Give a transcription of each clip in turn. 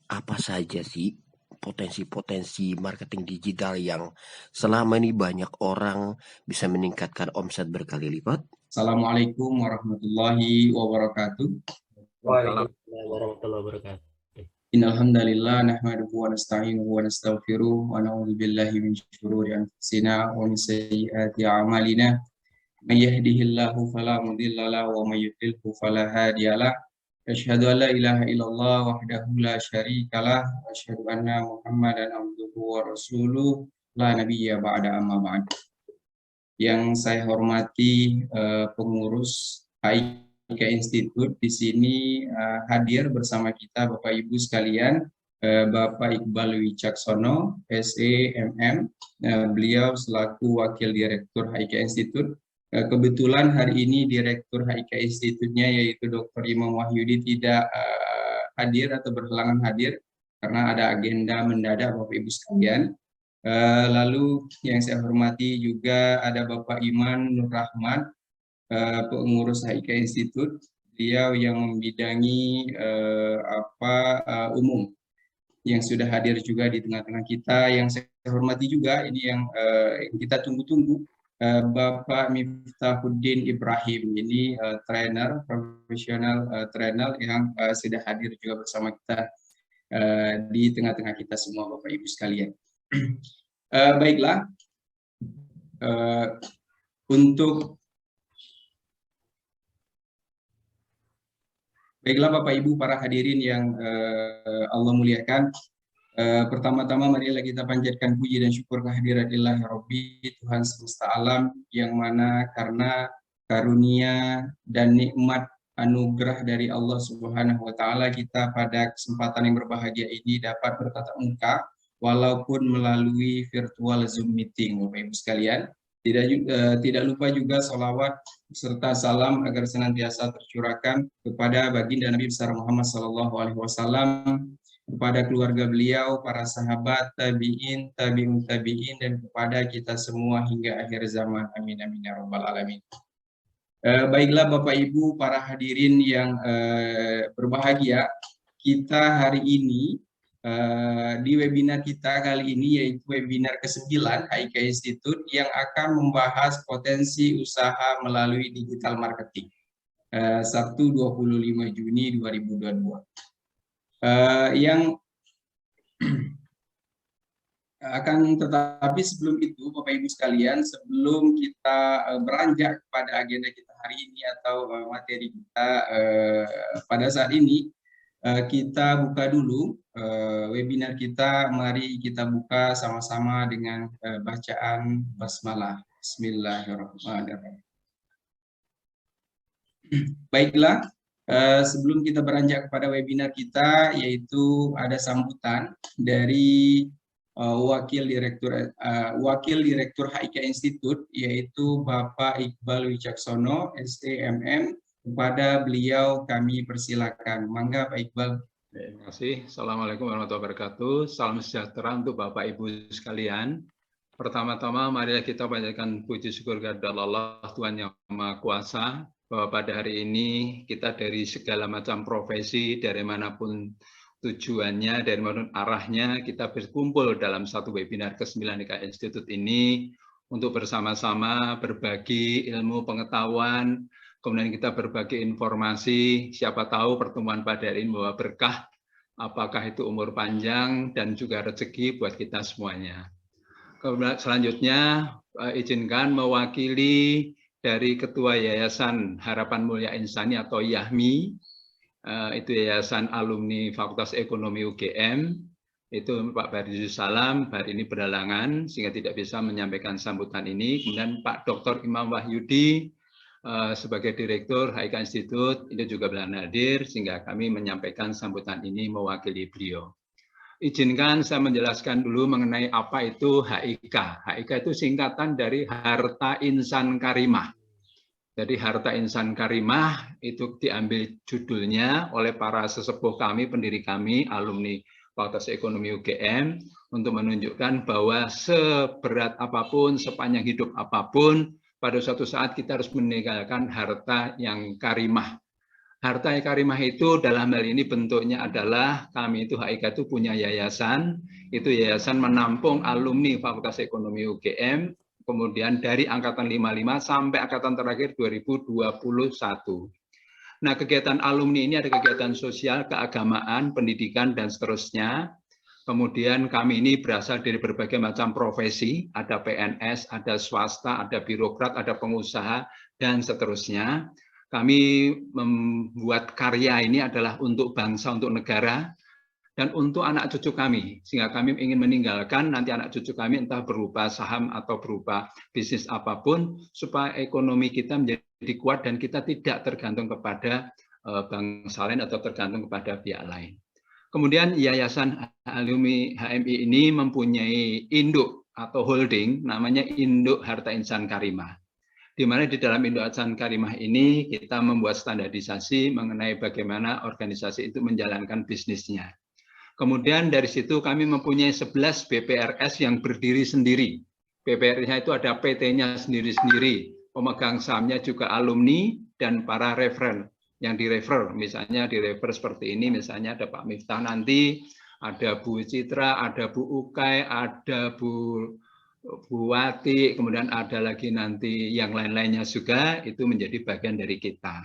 apa saja sih potensi-potensi marketing digital yang selama ini banyak orang bisa meningkatkan omset berkali lipat? Assalamualaikum warahmatullahi wabarakatuh. Salam. Waalaikumsalam warahmatullahi wabarakatuh. Innalhamdalillah nahmaduhu wa nasta'inuhu wa nastaghfiruh wa na'udzu billahi min syururi anfusina wa min sayyiati a'malina. May yahdihillahu fala mudilla lahu wa may yudlilhu fala hadiya lahu. Asyhadu an la ilaha illallah wahdahu la syarika lah wa asyhadu anna Muhammadan abduhu wa rasuluh la nabiyya ba'da amma ba'd. Yang saya hormati pengurus HIK Institute di sini hadir bersama kita Bapak Ibu sekalian, Bapak Iqbal Wicaksono, SEMM, beliau selaku Wakil Direktur HIK Institute. Kebetulan hari ini Direktur HIK Institute-nya yaitu Dr. Imam Wahyudi tidak hadir atau berhalangan hadir karena ada agenda mendadak Bapak Ibu sekalian. Lalu yang saya hormati juga ada Bapak Iman Nur Rahman, pengurus HIK Institute, beliau yang membidangi umum yang sudah hadir juga di tengah-tengah kita. Yang saya hormati juga ini yang kita tunggu-tunggu, Bapak Miftahuddin Ibrahim, ini trainer profesional, trainer yang sudah hadir juga bersama kita di tengah-tengah kita semua Bapak Ibu sekalian. Baiklah, baiklah Bapak Ibu para hadirin yang Allah muliakan. Pertama-tama marilah kita panjatkan puji dan syukur kehadirat Ilahi Rabbi, Tuhan semesta alam, yang mana karena karunia dan nikmat anugerah dari Allah Subhanahu wa taala kita pada kesempatan yang berbahagia ini dapat bertatap muka walaupun melalui virtual Zoom meeting, Bapak Ibu sekalian. Tidak lupa juga salawat serta salam agar senantiasa tercurahkan kepada baginda Nabi besar Muhammad SAW, kepada keluarga beliau, para sahabat, tabi'in, tabi'un tabi'in, dan kepada kita semua hingga akhir zaman. Amin amin ya rabbal alamin. Baiklah Bapak Ibu para hadirin yang berbahagia, kita hari ini di webinar kita kali ini yaitu webinar ke-9 HIK Institute yang akan membahas potensi usaha melalui digital marketing. Sabtu 25 Juni 2022. Yang tetapi sebelum itu Bapak Ibu sekalian, sebelum kita beranjak kepada agenda kita hari ini atau materi kita pada saat ini, kita buka dulu webinar kita. Mari kita buka sama-sama dengan bacaan basmalah. Bismillahirrahmanirrahim. Baiklah, sebelum kita beranjak kepada webinar kita, yaitu ada sambutan dari Wakil Direktur HIK Institute, yaitu Bapak Iqbal Wicaksono, SEMM. Kepada beliau kami persilakan. Mangga Pak Iqbal. Terima kasih. Assalamualaikum warahmatullahi wabarakatuh. Salam sejahtera untuk Bapak Ibu sekalian. Pertama-tama marilah kita panjatkan puji syukur kepada Allah Tuhan Yang Maha Kuasa, bahwa pada hari ini kita dari segala macam profesi, dari manapun tujuannya, dari manapun arahnya, kita berkumpul dalam satu webinar ke-9 HIK Institute ini untuk bersama-sama berbagi ilmu pengetahuan, kemudian kita berbagi informasi. Siapa tahu pertemuan pada hari ini membawa berkah, apakah itu umur panjang dan juga rezeki buat kita semuanya. Kemudian selanjutnya izinkan mewakili dari Ketua Yayasan Harapan Mulia Insani atau YAHMI, itu Yayasan Alumni Fakultas Ekonomi UGM, itu Pak Bardizus Salam hari ini berhalangan sehingga tidak bisa menyampaikan sambutan ini. Kemudian Pak Dr. Imam Wahyudi sebagai Direktur HIK Institute itu juga berhalangan hadir sehingga kami menyampaikan sambutan ini mewakili beliau. Izinkan saya menjelaskan dulu mengenai apa itu HIK. HIK itu singkatan dari Harta Insan Karimah. Jadi Harta Insan Karimah itu diambil judulnya oleh para sesepuh kami, pendiri kami, alumni Fakultas Ekonomi UGM, untuk menunjukkan bahwa seberat apapun, sepanjang hidup apapun, pada suatu saat kita harus meninggalkan harta yang karimah. Harta Karimah itu dalam hal ini bentuknya adalah kami itu HIK itu punya yayasan, itu yayasan menampung alumni Fakultas Ekonomi UGM, kemudian dari angkatan 55 sampai angkatan terakhir 2021. Nah, kegiatan alumni ini ada kegiatan sosial, keagamaan, pendidikan, dan seterusnya. Kemudian kami ini berasal dari berbagai macam profesi, ada PNS, ada swasta, ada birokrat, ada pengusaha, dan seterusnya. Kami membuat karya ini adalah untuk bangsa, untuk negara, dan untuk anak cucu kami. Sehingga kami ingin meninggalkan nanti anak cucu kami entah berupa saham atau berupa bisnis apapun, supaya ekonomi kita menjadi kuat dan kita tidak tergantung kepada bangsa lain atau tergantung kepada pihak lain. Kemudian Yayasan Alumni HMI ini mempunyai induk atau holding, namanya Induk Harta Insan Karimah. Di mana di dalam Induk Insan Karimah ini kita membuat standarisasi mengenai bagaimana organisasi itu menjalankan bisnisnya. Kemudian dari situ kami mempunyai 11 BPRS yang berdiri sendiri. BPRS-nya itu ada PT-nya sendiri-sendiri, pemegang sahamnya juga alumni dan para referen yang direfer. Misalnya direfer seperti ini, misalnya ada Pak Miftah nanti, ada Bu Citra, ada Bu Ukay, ada Bu Wati, kemudian ada lagi nanti yang lain-lainnya juga, itu menjadi bagian dari kita.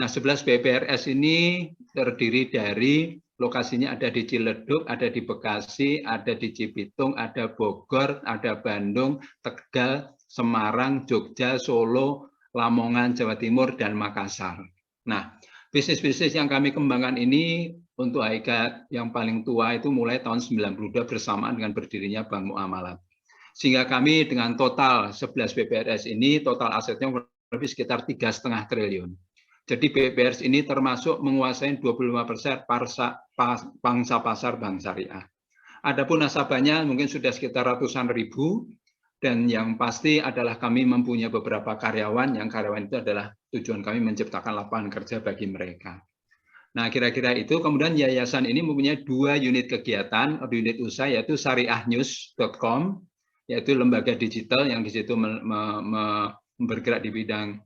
Nah, 11 BPRS ini terdiri dari lokasinya ada di Ciledug, ada di Bekasi, ada di Cibitung, ada Bogor, ada Bandung, Tegal, Semarang, Jogja, Solo, Lamongan, Jawa Timur, dan Makassar. Nah, bisnis-bisnis yang kami kembangkan ini untuk HIK yang paling tua itu mulai tahun 92 bersamaan dengan berdirinya Bank Muamalat. Sehingga kami dengan total 11 BPRS ini, total asetnya lebih sekitar 3,5 triliun. Jadi BPRS ini termasuk menguasai 25% pangsa pasar bank syariah. Adapun nasabahnya mungkin sudah sekitar ratusan ribu, dan yang pasti adalah kami mempunyai beberapa karyawan, yang karyawan itu adalah tujuan kami menciptakan lapangan kerja bagi mereka. Nah, kira-kira itu. Kemudian yayasan ini mempunyai 2 unit kegiatan, unit usaha yaitu syariahnews.com, yaitu lembaga digital yang di situ bergerak di bidang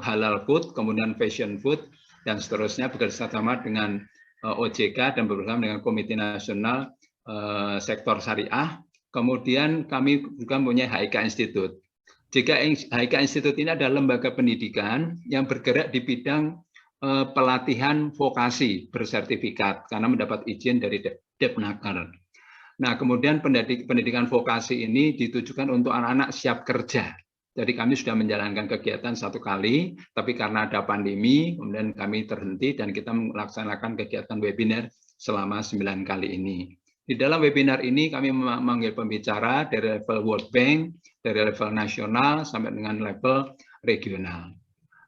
halal food, kemudian fashion food, dan seterusnya, bekerjasama dengan OJK dan bersama dengan Komite Nasional Sektor Syariah. Kemudian kami juga mempunyai HIK Institute. Jika HIK Institute ini adalah lembaga pendidikan yang bergerak di bidang pelatihan vokasi bersertifikat karena mendapat izin dari Depnaker. Nah, kemudian pendidikan vokasi ini ditujukan untuk anak-anak siap kerja. Jadi kami sudah menjalankan kegiatan 1 kali, tapi karena ada pandemi, kemudian kami terhenti dan kita melaksanakan kegiatan webinar selama 9 kali ini. Di dalam webinar ini kami memanggil pembicara dari level World Bank, dari level nasional sampai dengan level regional.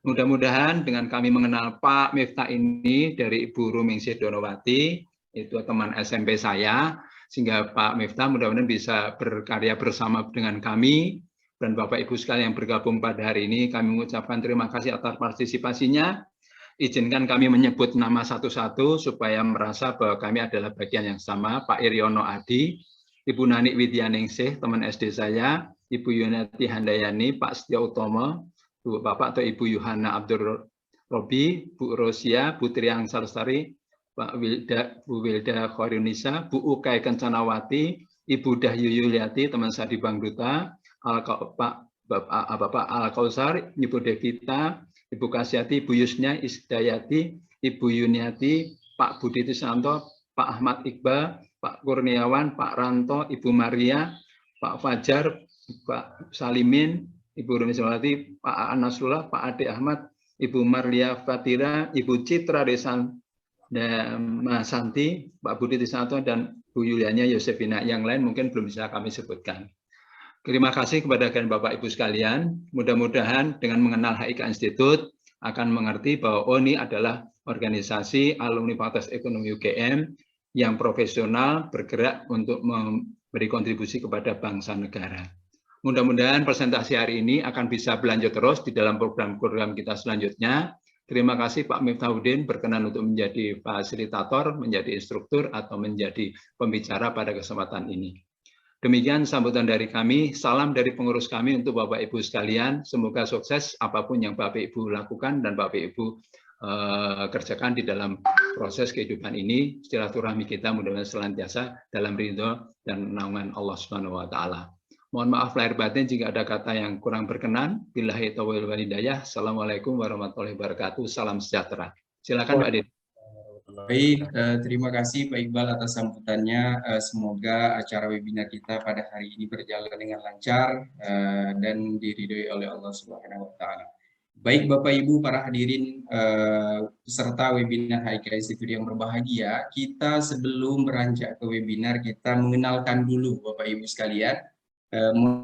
Mudah-mudahan dengan kami mengenal Pak Miftah ini dari Ibu Rumingsih Donowati, itu teman SMP saya, sehingga Pak Miftah mudah-mudahan bisa berkarya bersama dengan kami, dan Bapak Ibu sekalian yang bergabung pada hari ini, kami mengucapkan terima kasih atas partisipasinya. Izinkan kami menyebut nama satu-satu supaya merasa bahwa kami adalah bagian yang sama. Pak Iryono Adi, Ibu Nanik Widyaningsih, teman SD saya, Ibu Yunati Handayani, Pak Setia Utomo, Bapak atau Ibu Yuhana Abdul Robi, Bu Rosia, Bu Triang Sarsari, Pak Bu Wilda Khorunisa, Bu Ukay Kencanawati, Ibu Dahyu Yuliati, teman saya di Bank Duta, Bapak Al-Kausar, Ibu Devita, Ibu Kasyati, Ibu Yusnya Isdayati, Ibu Yuniati, Pak Budi Tisanto, Pak Ahmad Iqbal, Pak Kurniawan, Pak Ranto, Ibu Maria, Pak Fajar, Pak Salimin, Ibu Rumi Samawati, Pak Nasrullah, Pak Ade Ahmad, Ibu Marlia Fatira, Ibu Citra Desan Mas Santi, Pak Budi Tisanto, dan Bu Yulianya Yosefina. Yang lain mungkin belum bisa kami sebutkan. Terima kasih kepada Bapak Ibu sekalian. Mudah-mudahan dengan mengenal HIK Institute akan mengerti bahwa ini adalah organisasi alumni Fakultas Ekonomi UGM yang profesional bergerak untuk memberi kontribusi kepada bangsa negara. Mudah-mudahan presentasi hari ini akan bisa berlanjut terus di dalam program-program kita selanjutnya. Terima kasih Pak Miftahuddin berkenan untuk menjadi fasilitator, menjadi instruktur, atau menjadi pembicara pada kesempatan ini. Demikian sambutan dari kami, salam dari pengurus kami untuk Bapak Ibu sekalian, semoga sukses apapun yang Bapak Ibu lakukan dan Bapak Ibu kerjakan di dalam proses kehidupan ini. Silaturahmi kita mudah-mudahan senantiasa dalam ridho dan naungan Allah Subhanahu wa taala. Mohon maaf lahir batin jika ada kata yang kurang berkenan. Billahi taufiq wal hidayah. Assalamualaikum warahmatullahi wabarakatuh. Salam sejahtera. Silakan Pak Didi. Baik, terima kasih Pak Iqbal atas sambutannya. Semoga acara webinar kita pada hari ini berjalan dengan lancar dan diridhoi oleh Allah Subhanahu wa taala. Baik Bapak Ibu para hadirin peserta webinar HIK Institute yang berbahagia, kita sebelum beranjak ke webinar kita mengenalkan dulu Bapak Ibu sekalian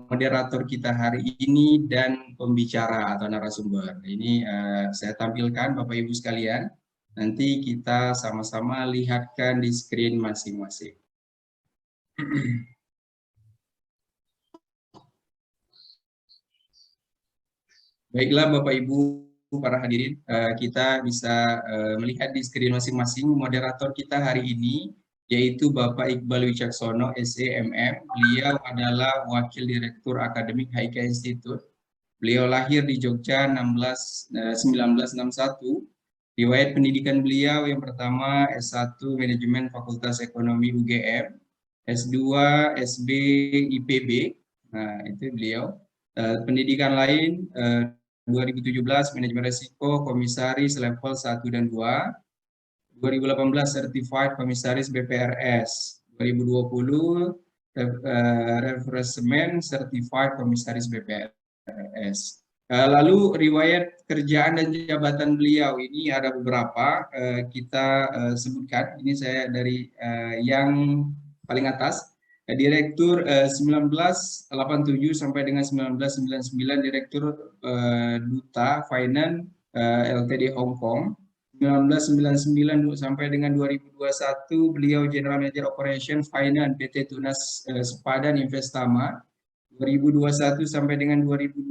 moderator kita hari ini dan pembicara atau narasumber. Ini saya tampilkan Bapak Ibu sekalian. Nanti kita sama-sama lihatkan di screen masing-masing. Baiklah Bapak Ibu para hadirin, kita bisa melihat di screen masing-masing moderator kita hari ini, yaitu Bapak Iqbal Wicaksono, SEMM. Beliau adalah Wakil Direktur Akademik HIK Institute. Beliau lahir di Jogja 1961. Riwayat pendidikan beliau yang pertama S1 Manajemen Fakultas Ekonomi UGM, S2 SB IPB. Nah, itu beliau. Pendidikan lain 2017 Manajemen Resiko Komisaris level 1 dan 2. 2018 Certified Komisaris BPRS. 2020 Refreshment Certified Komisaris BPRS. Lalu riwayat kerjaan dan jabatan beliau ini ada beberapa kita sebutkan. Ini saya dari yang paling atas. Direktur 1987 sampai dengan 1999 Direktur Duta Finance Ltd Hong Kong. 1999 sampai dengan 2021 beliau General Manager Operation Finance PT Tunas Sepadan Investama. 2021 sampai dengan 2003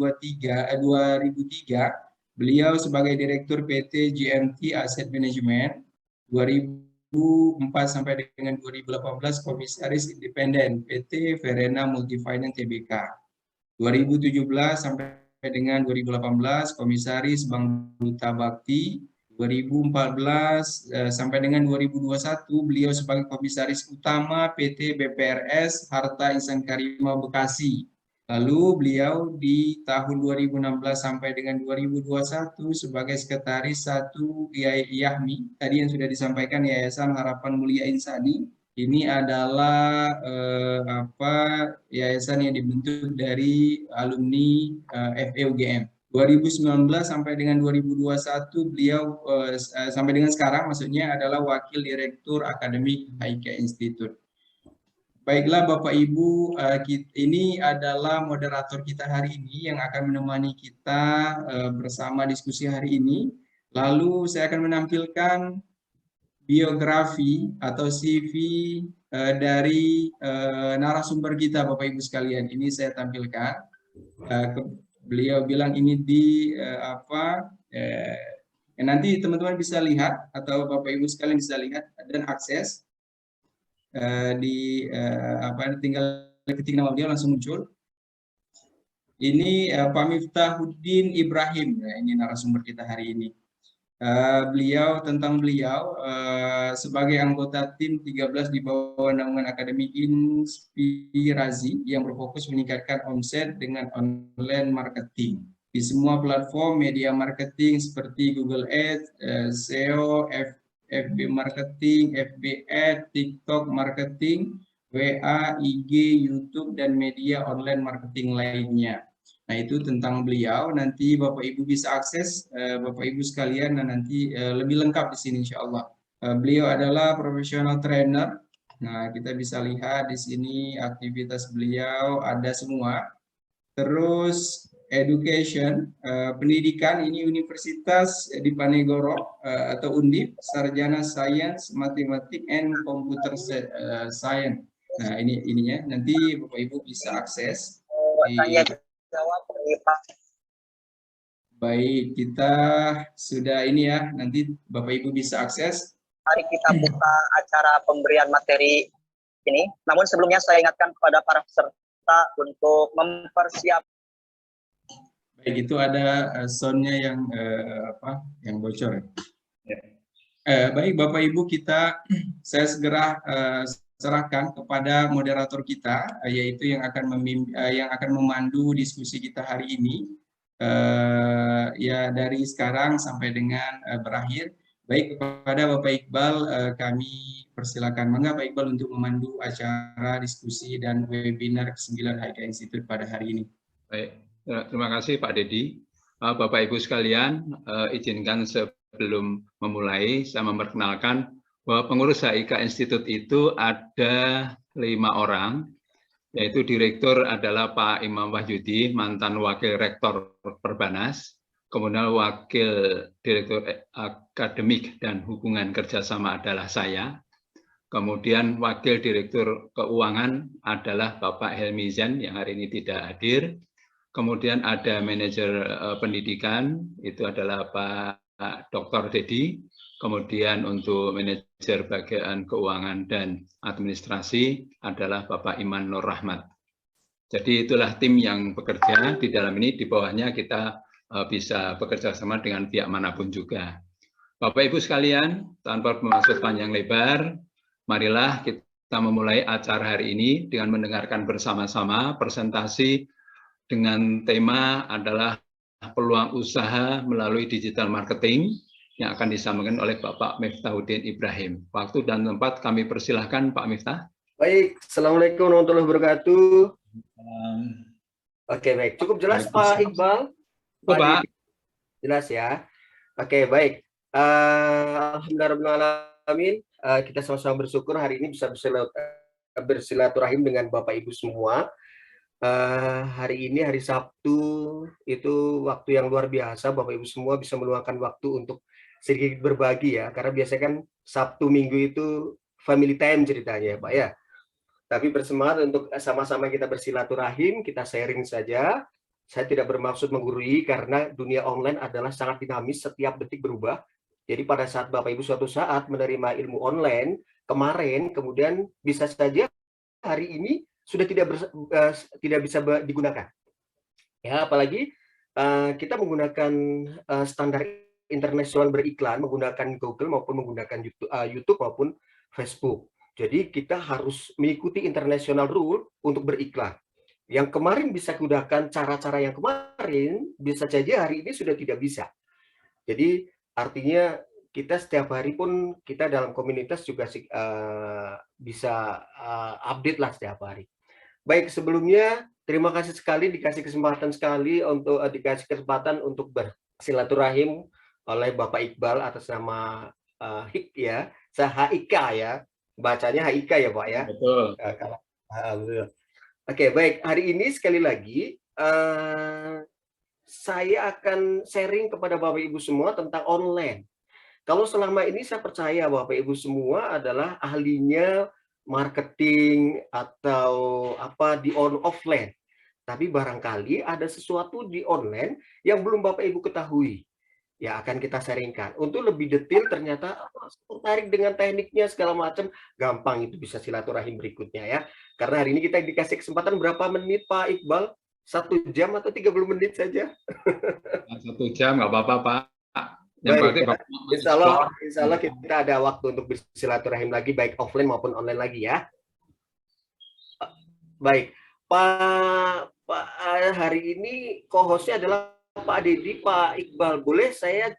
beliau sebagai Direktur PT GMT Asset Management. 2004 sampai dengan 2018 Komisaris Independen PT Verena Multifinance Tbk. 2017 sampai dengan 2018 Komisaris Bank Duta Bakti. 2014 sampai dengan 2021 beliau sebagai Komisaris Utama PT BPRS Harta Insan Karima Bekasi. Lalu beliau di tahun 2016 sampai dengan 2021 sebagai Sekretaris 1 YAHMI, tadi yang sudah disampaikan Yayasan Harapan Mulia Insani. Ini adalah yayasan yang dibentuk dari alumni FEUGM. 2019 sampai dengan 2021 beliau sampai dengan sekarang maksudnya adalah Wakil Direktur Akademik HIK Institute. Baiklah Bapak Ibu, ini adalah moderator kita hari ini yang akan menemani kita bersama diskusi hari ini. Lalu saya akan menampilkan biografi atau CV dari narasumber kita Bapak Ibu sekalian. Ini saya tampilkan. Beliau bilang ini nanti teman-teman bisa lihat atau Bapak Ibu sekalian bisa lihat dan akses. Tinggal ketik nama beliau langsung muncul. Ini Pak Miftahuddin Ibrahim, ini narasumber kita hari ini. Beliau sebagai anggota tim 13 di bawah naungan Akademi Inspirasi yang berfokus meningkatkan omset dengan online marketing di semua platform media marketing seperti Google Ads, SEO, FB Marketing, FB Ad, TikTok Marketing, WA, IG, YouTube, dan media online marketing lainnya. Nah, itu tentang beliau. Nanti Bapak Ibu bisa akses, Bapak Ibu sekalian, dan nanti lebih lengkap di sini insya Allah. Beliau adalah professional trainer. Nah, kita bisa lihat di sini aktivitas beliau ada semua. Terus education, pendidikan ini Universitas Diponegoro atau Undip, Sarjana Sains Matematik and Computer Science. Nah, ininya nanti Bapak Ibu bisa akses. Baik, kita sudah ini ya, nanti Bapak Ibu bisa akses. Mari kita buka acara pemberian materi ini. Namun sebelumnya saya ingatkan kepada para peserta untuk mempersiapkan. Baik, itu ada soundnya yang bocor. Baik Bapak Ibu, saya segera serahkan kepada moderator kita, yaitu yang akan memandu diskusi kita hari ini. Ya dari sekarang sampai dengan berakhir. Baik, kepada Bapak Iqbal kami persilakan. Mangga Pak Iqbal untuk memandu acara diskusi dan webinar ke-9 HIK Institute pada hari ini. Baik, terima kasih Pak Dedi. Bapak Ibu sekalian, izinkan sebelum memulai saya memperkenalkan bahwa pengurus HIK Institute itu ada 5 orang, yaitu direktur adalah Pak Imam Wahyudi, mantan wakil rektor Perbanas, kemudian wakil direktur akademik dan hubungan kerjasama adalah saya, kemudian wakil direktur keuangan adalah Bapak Helmi Zain yang hari ini tidak hadir, kemudian ada manajer pendidikan itu adalah Pak Dr. Dedi, kemudian untuk manajer bagian keuangan dan administrasi adalah Bapak Iman Nur Rahmat. Jadi itulah tim yang bekerja di dalam ini, di bawahnya kita bisa bekerja sama dengan pihak manapun juga. Bapak Ibu sekalian, tanpa bermaksud panjang lebar, marilah kita memulai acara hari ini dengan mendengarkan bersama-sama presentasi dengan tema adalah peluang usaha melalui digital marketing yang akan disampaikan oleh Bapak Miftahuddin Ibrahim. Waktu dan tempat kami persilahkan Pak Miftah. Baik, Assalamualaikum warahmatullahi wabarakatuh. Oke, baik. Cukup jelas Pak Iqbal? Pak. Jelas ya. Oke, baik. Alhamdulillahirrahmanirrahim. Kita sama-sama bersyukur hari ini bisa bersilaturahim dengan Bapak Ibu semua. Hari ini hari Sabtu itu waktu yang luar biasa, Bapak Ibu semua bisa meluangkan waktu untuk sedikit berbagi ya, karena biasanya kan Sabtu Minggu itu family time ceritanya ya Pak ya. Tapi bersemangat untuk sama-sama kita bersilaturahim, kita sharing saja. Saya tidak bermaksud menggurui karena dunia online adalah sangat dinamis, setiap detik berubah. Jadi pada saat Bapak Ibu suatu saat menerima ilmu online kemarin, kemudian bisa saja hari ini sudah tidak bisa digunakan. Ya, apalagi kita menggunakan standar internasional beriklan, menggunakan Google maupun menggunakan YouTube maupun Facebook. Jadi kita harus mengikuti international rule untuk beriklan. Yang kemarin bisa gunakan cara-cara yang kemarin, bisa saja hari ini sudah tidak bisa. Jadi artinya kita setiap hari pun kita dalam komunitas juga bisa update lah setiap hari. Baik, sebelumnya terima kasih sekali dikasih kesempatan untuk bersilaturahim oleh Bapak Iqbal atas nama HIK ya, HIK ya, bacanya HIK ya Pak ya. Betul. Oke, baik, hari ini sekali lagi saya akan sharing kepada Bapak Ibu semua tentang online. Kalau selama ini saya percaya Bapak Ibu semua adalah ahlinya marketing atau apa di offline, tapi barangkali ada sesuatu di online yang belum Bapak Ibu ketahui, ya akan kita sharingkan. Untuk lebih detail ternyata tertarik dengan tekniknya segala macam, gampang itu bisa silaturahim berikutnya ya. Karena hari ini kita dikasih kesempatan berapa menit Pak Iqbal? 1 jam atau 30 menit saja? 1 jam nggak apa-apa Pak. Baik, ya. Insya Allah kita ada waktu untuk bersilaturahim lagi baik offline maupun online lagi ya. Baik, Pak hari ini co-hostnya adalah Pak Dedi, Pak Iqbal. Boleh saya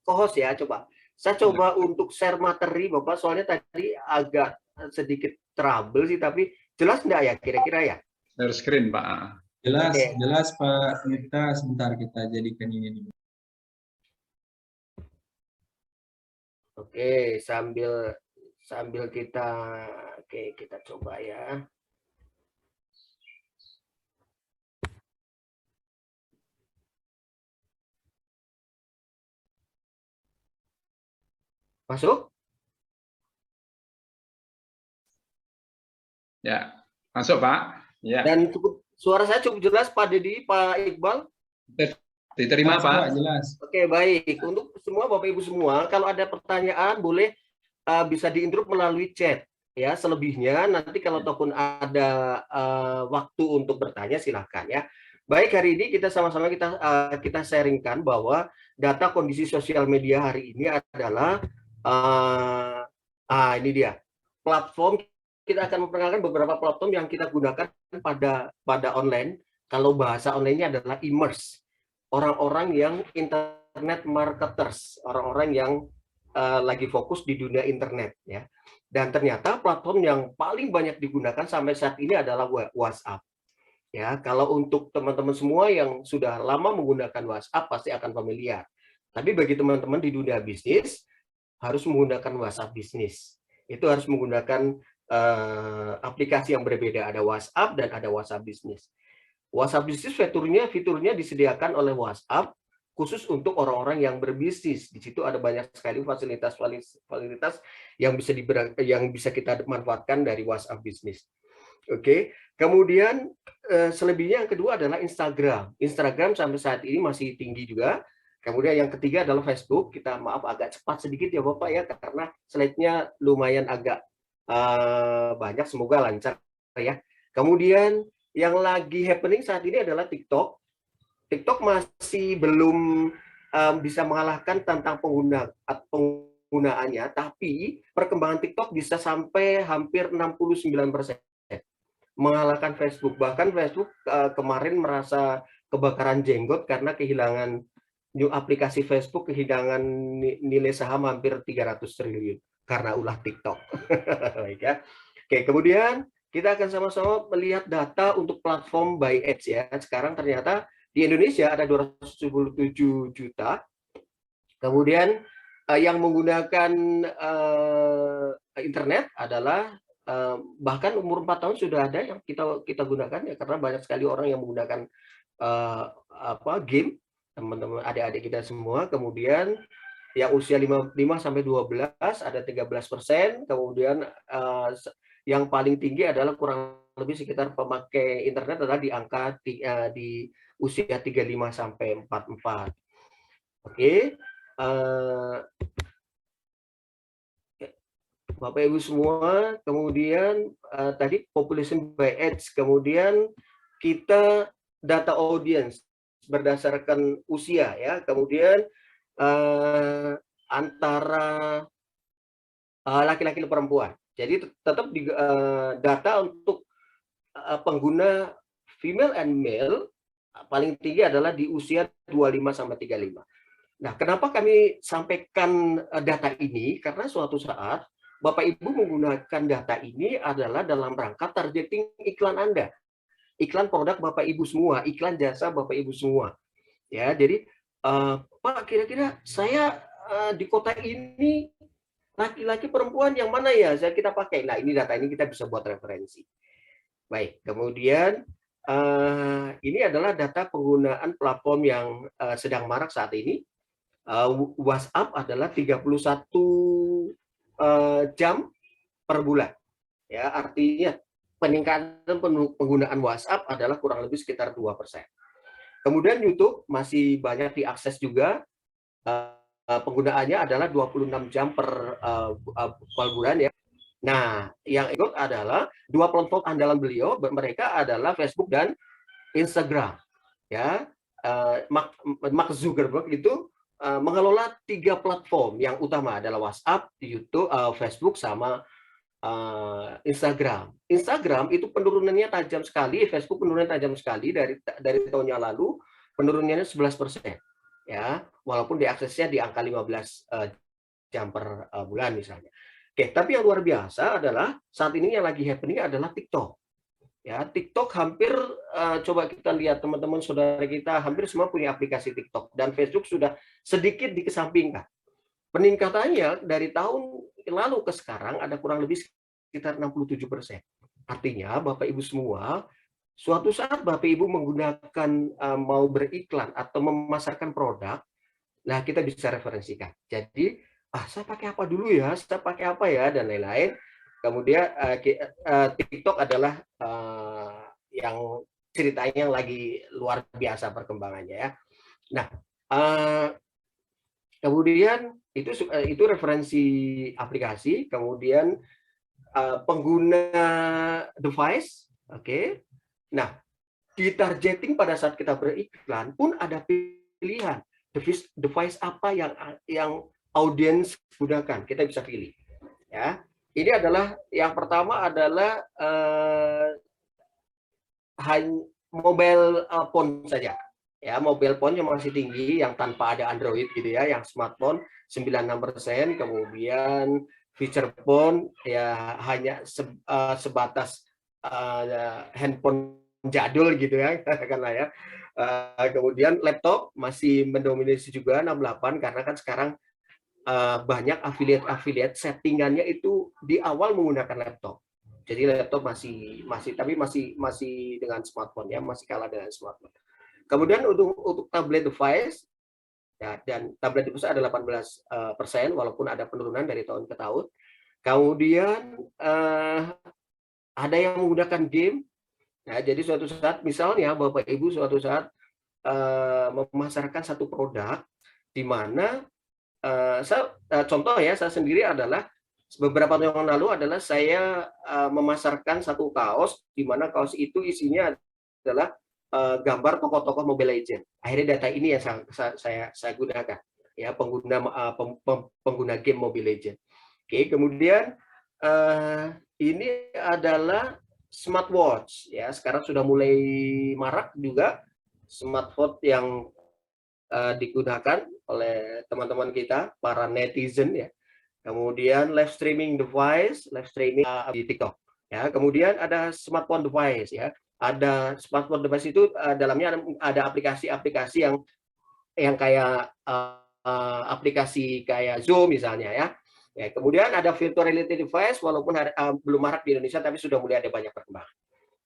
co-host ya, coba. Saya coba untuk share materi Bapak, soalnya tadi agak sedikit trouble sih, tapi jelas enggak ya kira-kira ya? Share screen Pak. Jelas, jelas Pak Miftah. Sebentar kita jadikan ini dulu. Oke, sambil kita kita coba ya. Masuk? Ya, masuk Pak. Ya. Dan suara saya cukup jelas Pak Dedi, Pak Iqbal? Diterima Pak. Jelas. Oke, baik. Untuk semua Bapak Ibu semua, kalau ada pertanyaan boleh bisa diintrup melalui chat ya. Selebihnya nanti kalau ataupun ada waktu untuk bertanya silahkan ya. Baik, hari ini kita sama-sama kita sharingkan bahwa data kondisi sosial media hari ini adalah ini dia platform. Kita akan memperkenalkan beberapa platform yang kita gunakan pada online. Kalau bahasa online-nya adalah e-commerce, orang-orang yang internet marketers, orang-orang yang lagi fokus di dunia internet ya. Dan ternyata platform yang paling banyak digunakan sampai saat ini adalah WhatsApp. Ya, kalau untuk teman-teman semua yang sudah lama menggunakan WhatsApp pasti akan familiar. Tapi bagi teman-teman di dunia bisnis harus menggunakan WhatsApp bisnis. Itu harus menggunakan aplikasi yang berbeda. Ada WhatsApp dan ada WhatsApp bisnis. WhatsApp bisnis fiturnya disediakan oleh WhatsApp khusus untuk orang-orang yang berbisnis. Di situ ada banyak sekali fasilitas yang bisa kita manfaatkan dari WhatsApp bisnis. Oke, kemudian selebihnya yang kedua adalah Instagram. Instagram sampai saat ini masih tinggi juga. Kemudian yang ketiga adalah Facebook. Kita maaf agak cepat sedikit ya Bapak ya, karena slide-nya lumayan agak banyak. Semoga lancar ya. Kemudian yang lagi happening saat ini adalah TikTok. TikTok masih belum bisa mengalahkan tentang penggunaannya, tapi perkembangan TikTok bisa sampai hampir 69%. Mengalahkan Facebook. Bahkan Facebook kemarin merasa kebakaran jenggot karena kehilangan aplikasi Facebook kehilangan nilai saham hampir 300 triliun karena ulah TikTok. Baik ya. Oke, kemudian kita akan sama-sama melihat data untuk platform by Ads ya. Sekarang ternyata di Indonesia ada 277 juta. Kemudian yang menggunakan internet adalah bahkan umur 4 tahun sudah ada yang kita gunakan ya, karena banyak sekali orang yang menggunakan game, teman-teman adik-adik kita semua. Kemudian yang usia 5 sampai 12 ada 13%. Kemudian yang paling tinggi adalah kurang lebih sekitar pemakai internet adalah di angka di usia 35 sampai 44. Oke. Bapak Ibu semua, kemudian tadi population by age, kemudian kita data audience berdasarkan usia ya, kemudian antara laki-laki dan perempuan. Jadi tetap data untuk pengguna female and male paling tinggi adalah di usia 25 sampai 35. Nah, kenapa kami sampaikan data ini? Karena suatu saat Bapak Ibu menggunakan data ini adalah dalam rangka targeting iklan Anda. Iklan produk Bapak Ibu semua, iklan jasa Bapak Ibu semua. Ya, jadi Pak, kira-kira saya di kota ini laki-laki perempuan yang mana ya kita pakai? Nah, ini data ini kita bisa buat referensi. Baik, kemudian ini adalah data penggunaan platform yang sedang marak saat ini. WhatsApp adalah 31 jam per bulan. Ya, artinya peningkatan penggunaan WhatsApp adalah kurang lebih sekitar 2%. Kemudian YouTube masih banyak diakses juga. Penggunaannya adalah 26 jam per bulan ya. Nah, yang ikut adalah dua platform andalan beliau, mereka adalah Facebook dan Instagram. Ya, Mark Zuckerberg itu mengelola 3 platform yang utama adalah WhatsApp, YouTube, Facebook, sama Instagram. Instagram itu penurunannya tajam sekali, Facebook penurunannya tajam sekali dari tahun yang lalu, penurunannya 11%. Ya, walaupun diaksesnya di angka 15 jam per bulan misalnya. Oke, tapi yang luar biasa adalah saat ini yang lagi happening adalah TikTok. Ya, TikTok hampir coba kita lihat teman-teman saudara kita hampir semua punya aplikasi TikTok, dan Facebook sudah sedikit dikesampingkan. Peningkatannya dari tahun lalu ke sekarang ada kurang lebih sekitar 67%. Artinya Bapak Ibu semua, suatu saat Bapak Ibu menggunakan mau beriklan atau memasarkan produk, nah kita bisa referensikan. Jadi, saya pakai apa dulu ya, saya pakai apa ya, dan lain-lain. Kemudian TikTok adalah yang ceritanya yang lagi luar biasa perkembangannya ya. Nah, kemudian itu referensi aplikasi, kemudian pengguna device, oke. Nah, Ditargeting pada saat kita beriklan pun ada pilihan device apa yang audiens gunakan, kita bisa pilih. Ya, ini adalah yang pertama adalah mobile phone saja. Ya, mobile phone yang masih tinggi, yang tanpa ada Android gitu ya, yang smartphone 96%, kemudian feature phone ya hanya sebatas handphone jadul gitu ya, katakanlah ya. Kemudian laptop masih mendominasi juga 68 karena kan sekarang banyak affiliate settingannya itu di awal menggunakan laptop. Jadi laptop masih dengan smartphone ya, masih kalah dengan smartphone. Kemudian untuk tablet device ya, dan tablet device ada 18%, walaupun ada penurunan dari tahun ke tahun. Kemudian ada yang menggunakan game. Ya, jadi suatu saat misalnya Bapak Ibu suatu saat memasarkan satu produk di mana contoh ya, saya sendiri adalah beberapa tahun yang lalu adalah saya memasarkan satu kaos di mana kaos itu isinya adalah gambar tokoh-tokoh Mobile Legends. Akhirnya data ini yang saya gunakan ya, pengguna game Mobile Legends. Oke, kemudian ini adalah smartwatch ya, sekarang sudah mulai marak juga smartwatch yang digunakan oleh teman-teman kita para netizen ya. Kemudian live streaming device, live streaming di TikTok ya. Kemudian ada smartphone device ya. Ada smartphone device itu dalamnya ada aplikasi-aplikasi yang kayak aplikasi kayak Zoom misalnya ya. Ya, kemudian ada virtual reality device, walaupun belum marak di Indonesia, tapi sudah mulai ada banyak perkembangan.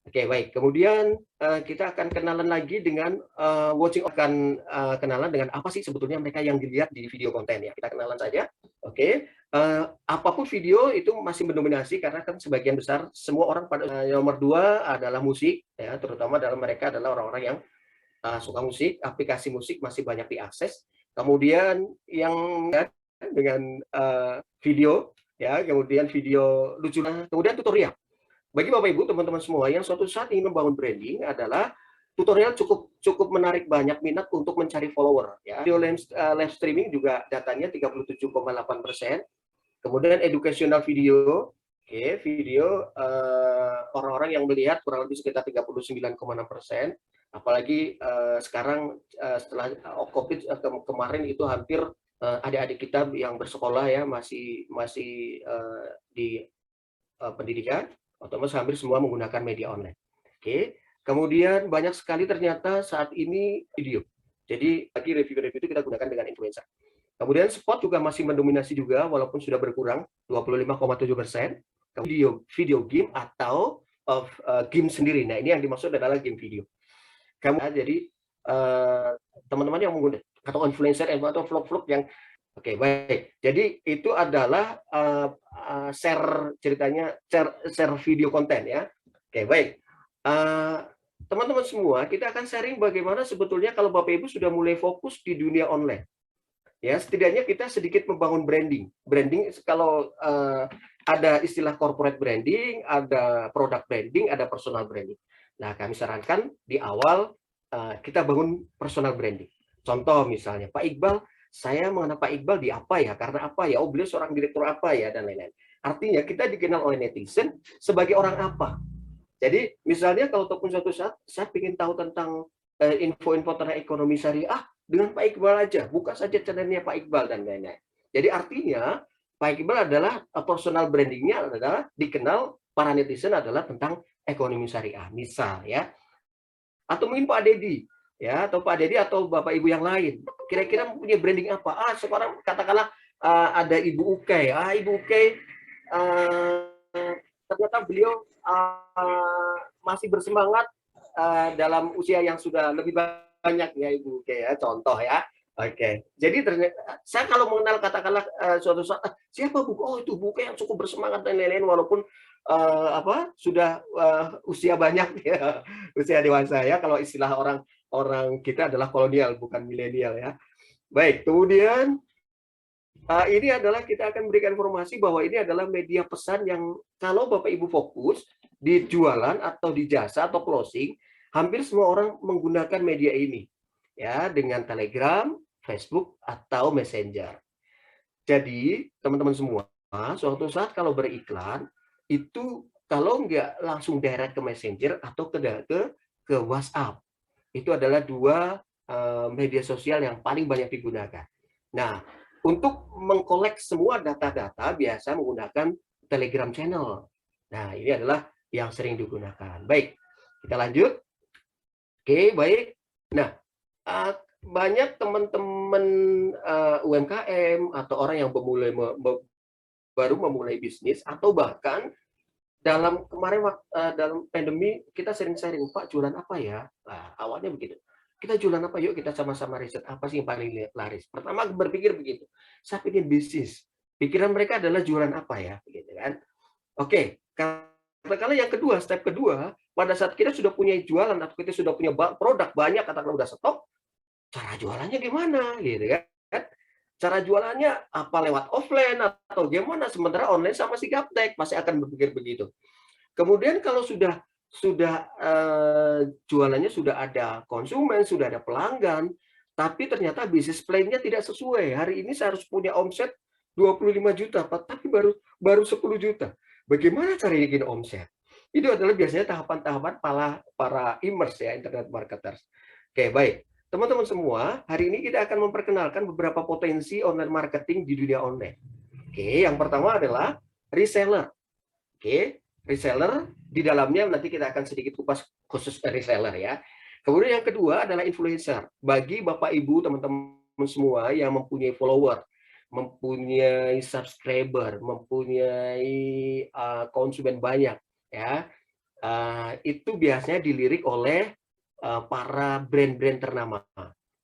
Oke, baik. Kemudian kita akan kenalan lagi dengan akan kenalan dengan apa sih sebetulnya mereka yang dilihat di video konten ya. Kita kenalan saja. Oke. Apapun video itu masih mendominasi karena kan sebagian besar semua orang pada nomor 2 adalah musik ya, terutama dalam mereka adalah orang-orang yang suka musik, aplikasi musik masih banyak diakses. Kemudian yang dengan video ya, kemudian video lucu, kemudian tutorial. Bagi Bapak Ibu, teman-teman semua yang suatu saat ingin membangun branding adalah tutorial cukup menarik banyak minat untuk mencari follower ya. Video live streaming juga datanya 37,8%. Kemudian educational video, oke, video orang-orang yang melihat kurang lebih sekitar 39,6%. Apalagi sekarang setelah COVID kemarin itu hampir adik-adik kita yang bersekolah ya masih di pendidikan, otomatis hampir semua menggunakan media online. Oke, kemudian banyak sekali ternyata saat ini video. Jadi bagi review-review itu kita gunakan dengan influencer. Kemudian spot juga masih mendominasi juga, walaupun sudah berkurang 25,7%. Video game atau game sendiri. Nah ini yang dimaksud adalah game video. Jadi teman-teman yang menggunakan atau influencer atau vlog-vlog yang oke, baik. Jadi itu adalah share ceritanya, share video konten ya. Oke, baik. Teman-teman semua, kita akan sharing bagaimana sebetulnya kalau Bapak Ibu sudah mulai fokus di dunia online. Ya, setidaknya kita sedikit membangun branding. Branding kalau ada istilah corporate branding, ada product branding, ada personal branding. Nah, kami sarankan di awal kita bangun personal branding. Contoh misalnya, Pak Iqbal, saya mengenal Pak Iqbal di apa ya? Karena apa ya? Oh, beliau seorang direktur apa ya? Dan lain-lain. Artinya kita dikenal oleh netizen sebagai orang apa. Jadi misalnya kalau ataupun suatu saat saya ingin tahu tentang info-info tentang ekonomi syariah dengan Pak Iqbal aja, buka saja channelnya Pak Iqbal dan lain-lain. Jadi artinya Pak Iqbal adalah personal brandingnya adalah dikenal para netizen adalah tentang ekonomi syariah, misal ya. Atau mungkin Pak Dedi ya, atau Pak Dedi atau Bapak Ibu yang lain. Kira-kira punya branding apa? Sekarang katakanlah ada Ibu Ukay. Ibu Ukay ternyata beliau masih bersemangat dalam usia yang sudah lebih banyak ya Ibu Ukay ya, contoh ya. Oke. Jadi ternyata saya kalau mengenal katakanlah suatu saat siapa Bu? Oh itu Bu Ukay yang cukup bersemangat dan lain-lain walaupun sudah usia banyak ya, usia dewasa ya, kalau istilah orang kita adalah kolonial bukan milenial ya. Baik, kemudian ini adalah kita akan memberikan informasi bahwa ini adalah media pesan yang kalau Bapak Ibu fokus di jualan atau di jasa atau closing, Hampir semua orang menggunakan media ini, ya, dengan Telegram, Facebook, atau Messenger. Jadi, teman-teman semua, suatu saat kalau beriklan, itu kalau nggak langsung direct ke Messenger atau ke WhatsApp. Itu adalah dua media sosial yang paling banyak digunakan. Nah, untuk mengkolek semua data-data biasa menggunakan Telegram Channel. Nah, ini adalah yang sering digunakan. Baik, kita lanjut. Oke, baik. Nah, banyak teman-teman UMKM atau orang yang baru memulai bisnis, atau bahkan dalam kemarin dalam pandemi kita sering sharing, Pak, jualan apa ya? Nah, awalnya begitu. Kita jualan apa, yuk kita sama-sama riset apa sih yang paling laris. Pertama berpikir begitu, saya ingin bisnis. Pikiran mereka adalah jualan apa ya, gitu kan? Oke, katakanlah yang kedua, step kedua, pada saat kita sudah punya jualan atau kita sudah punya produk banyak, katakanlah udah stok, cara jualannya gimana, gitu kan? Cara jualannya apa, lewat offline atau gimana? Sementara online sama si gaptek pasti akan berpikir begitu. Kemudian kalau sudah jualannya sudah ada konsumen, sudah ada pelanggan, tapi ternyata bisnis plan-nya tidak sesuai. Hari ini saya harus punya omset 25 juta, tapi baru 10 juta. Bagaimana cara bikin omset? Itu adalah biasanya tahapan-tahapan para immerse ya, internet marketers. Oke, baik. Teman-teman semua, hari ini kita akan memperkenalkan beberapa potensi online marketing di dunia online. Oke, yang pertama adalah reseller. Oke, reseller di dalamnya nanti kita akan sedikit kupas khusus reseller ya. Kemudian yang kedua adalah influencer. Bagi Bapak Ibu, teman-teman semua yang mempunyai follower, mempunyai subscriber, mempunyai konsumen banyak ya, itu biasanya dilirik oleh para brand-brand ternama.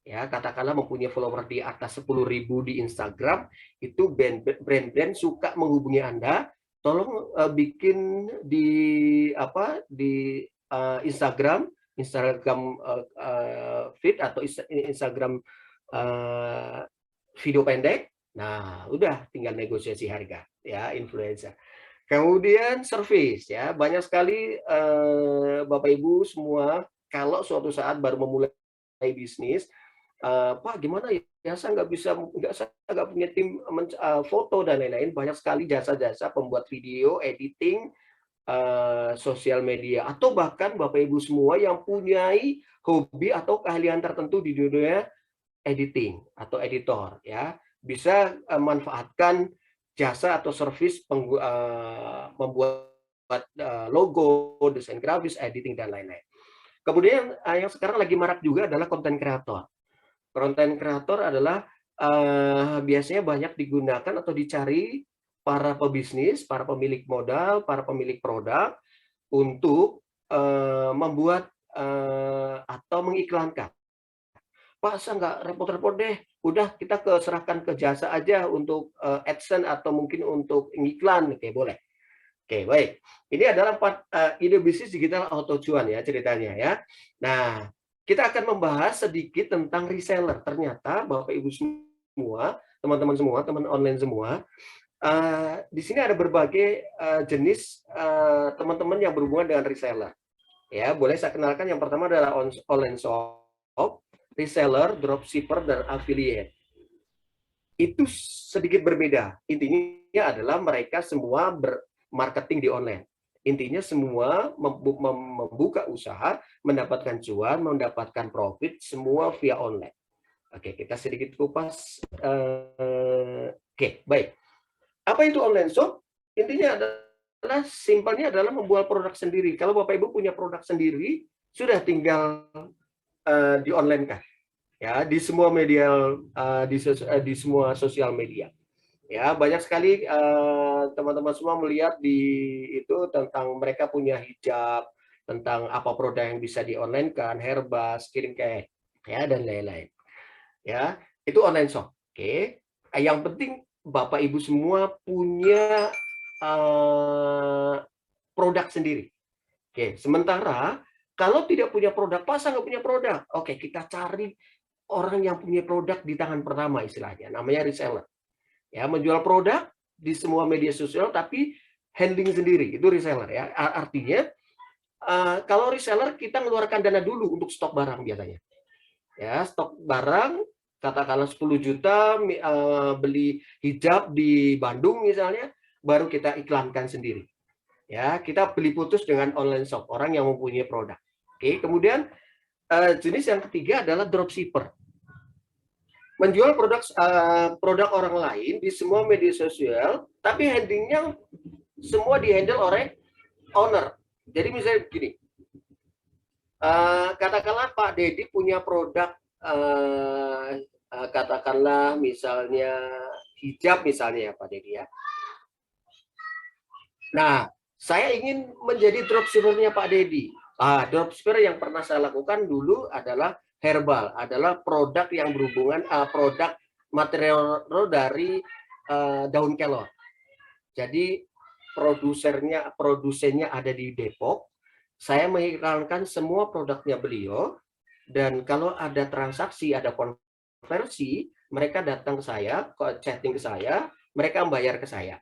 Ya, katakanlah mempunyai follower di atas 10.000 di Instagram, itu brand-brand suka menghubungi Anda, tolong bikin di Instagram feed atau Instagram video pendek. Nah, udah tinggal negosiasi harga ya, influencer. Kemudian service ya, banyak sekali Bapak Ibu semua kalau suatu saat baru memulai bisnis, Pak, gimana ya, saya nggak punya tim foto dan lain-lain. Banyak sekali jasa-jasa pembuat video, editing, sosial media, atau bahkan Bapak Ibu semua yang punyai hobi atau keahlian tertentu di dunia editing atau editor ya, bisa manfaatkan jasa atau service membuat logo, desain grafis, editing dan lain-lain. Kemudian yang sekarang lagi marak juga adalah konten kreator. Konten kreator adalah biasanya banyak digunakan atau dicari para pebisnis, para pemilik modal, para pemilik produk untuk membuat atau mengiklankan. Pak, saya nggak repot-repot deh, udah kita serahkan ke jasa aja untuk AdSense atau mungkin untuk iklan, oke boleh. Oke, baik. Ini adalah ide bisnis digital auto cuan ya ceritanya ya. Nah, kita akan membahas sedikit tentang reseller. Ternyata Bapak Ibu semua, teman-teman semua, teman online semua, di sini ada berbagai jenis teman-teman yang berhubungan dengan reseller. Ya, boleh saya kenalkan. Yang pertama adalah online shop, reseller, dropshipper, dan affiliate. Itu sedikit berbeda. Intinya adalah mereka semua marketing di online. Intinya semua membuka usaha, mendapatkan cuan, mendapatkan profit, semua via online. Oke, kita sedikit kupas. Oke, baik. Apa itu online shop? Intinya adalah, simpelnya adalah membuat produk sendiri. Kalau Bapak Ibu punya produk sendiri, sudah tinggal di online kan. Ya, di semua media, di semua sosial media. Ya, banyak sekali teman-teman semua melihat di itu tentang mereka punya hijab, tentang apa produk yang bisa di online kan, herbal, skincare, ya dan lain-lain. Ya, itu online shop. Oke. Yang penting Bapak Ibu semua punya produk sendiri. Oke. Sementara kalau tidak punya produk, pasang nggak punya produk. Oke, kita cari orang yang punya produk di tangan pertama istilahnya, namanya reseller. Ya, menjual produk di semua media sosial tapi handling sendiri, itu reseller ya. Artinya kalau reseller kita mengeluarkan dana dulu untuk stok barang biasanya. Ya, stok barang katakanlah 10 juta beli hijab di Bandung misalnya, baru kita iklankan sendiri. Ya, kita beli putus dengan online shop, orang yang mempunyai produk. Oke, kemudian jenis yang ketiga adalah dropshipper. Menjual produk orang lain di semua media sosial, tapi handlingnya semua dihandle oleh owner. Jadi misalnya begini, katakanlah Pak Dedi punya produk, katakanlah misalnya hijab misalnya ya Pak Dedi ya. Nah, saya ingin menjadi dropshipper-nya Pak Dedi. Dropshipper yang pernah saya lakukan dulu adalah herbal, adalah produk yang berhubungan produk material dari daun kelor. Jadi produsennya ada di Depok. Saya mengiklankan semua produknya beliau, dan kalau ada transaksi, ada konversi, mereka datang ke saya, chatting ke saya, mereka membayar ke saya.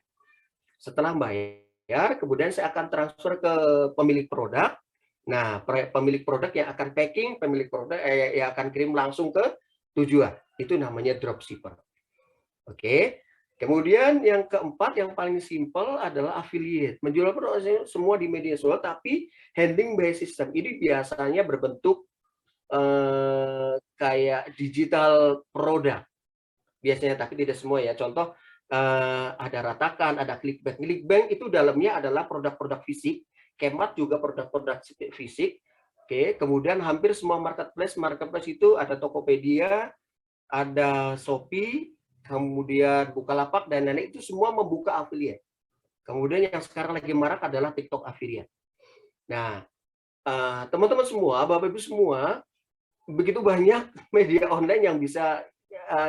Setelah bayar, kemudian saya akan transfer ke pemilik produk. Nah, pemilik produk yang akan packing, pemilik produk yang akan kirim langsung ke tujuan. Itu namanya dropshipper. Oke. Kemudian yang keempat, yang paling simpel adalah affiliate. Menjual produk semua di media sosial, tapi handling by system. Ini biasanya berbentuk kayak digital produk. Biasanya, tapi tidak semua ya. Contoh, ada Ratakan, ada Clickbank. Clickbank itu dalamnya adalah produk-produk fisik. Kemat juga produk-produk fisik. Oke. Kemudian hampir semua marketplace itu ada Tokopedia, ada Shopee, kemudian Bukalapak, dan lain-lain, itu semua membuka affiliate. Kemudian yang sekarang lagi marak adalah TikTok affiliate. Nah, teman-teman semua, Bapak Ibu semua, begitu banyak media online yang bisa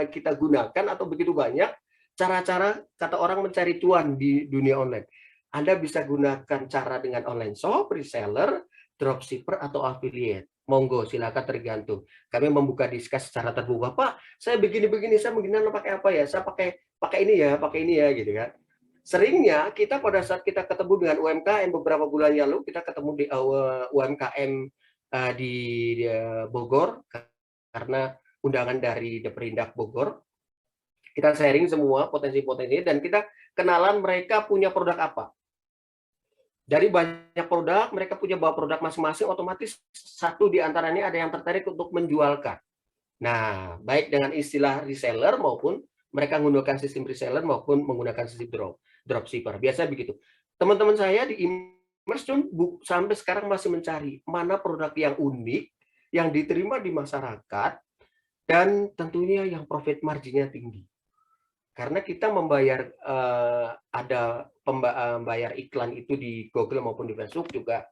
kita gunakan, atau begitu banyak cara-cara kata orang mencari cuan di dunia online. Anda bisa gunakan cara dengan online shop, reseller, dropshipper, atau affiliate. Monggo, silakan, tergantung. Kami membuka diskus secara terbuka. Pak, saya begini-begini, saya begini, pakai apa ya? Saya pakai ini ya, gitu kan. Seringnya kita pada saat kita ketemu dengan UMKM beberapa bulan lalu, kita ketemu di UMKM di Bogor, karena undangan dari Deperindak Bogor. Kita sharing semua potensi-potensi, dan kita kenalan mereka punya produk apa. Dari banyak produk, mereka punya bawa produk masing-masing, otomatis satu di antaranya ada yang tertarik untuk menjualkan. Nah, baik dengan istilah reseller maupun mereka menggunakan sistem reseller maupun menggunakan sistem dropshipper. Biasa begitu. Teman-teman saya di e-commerce sampai sekarang masih mencari mana produk yang unik, yang diterima di masyarakat, dan tentunya yang profit marginnya tinggi. Karena kita membayar membayar iklan itu di Google maupun di Facebook juga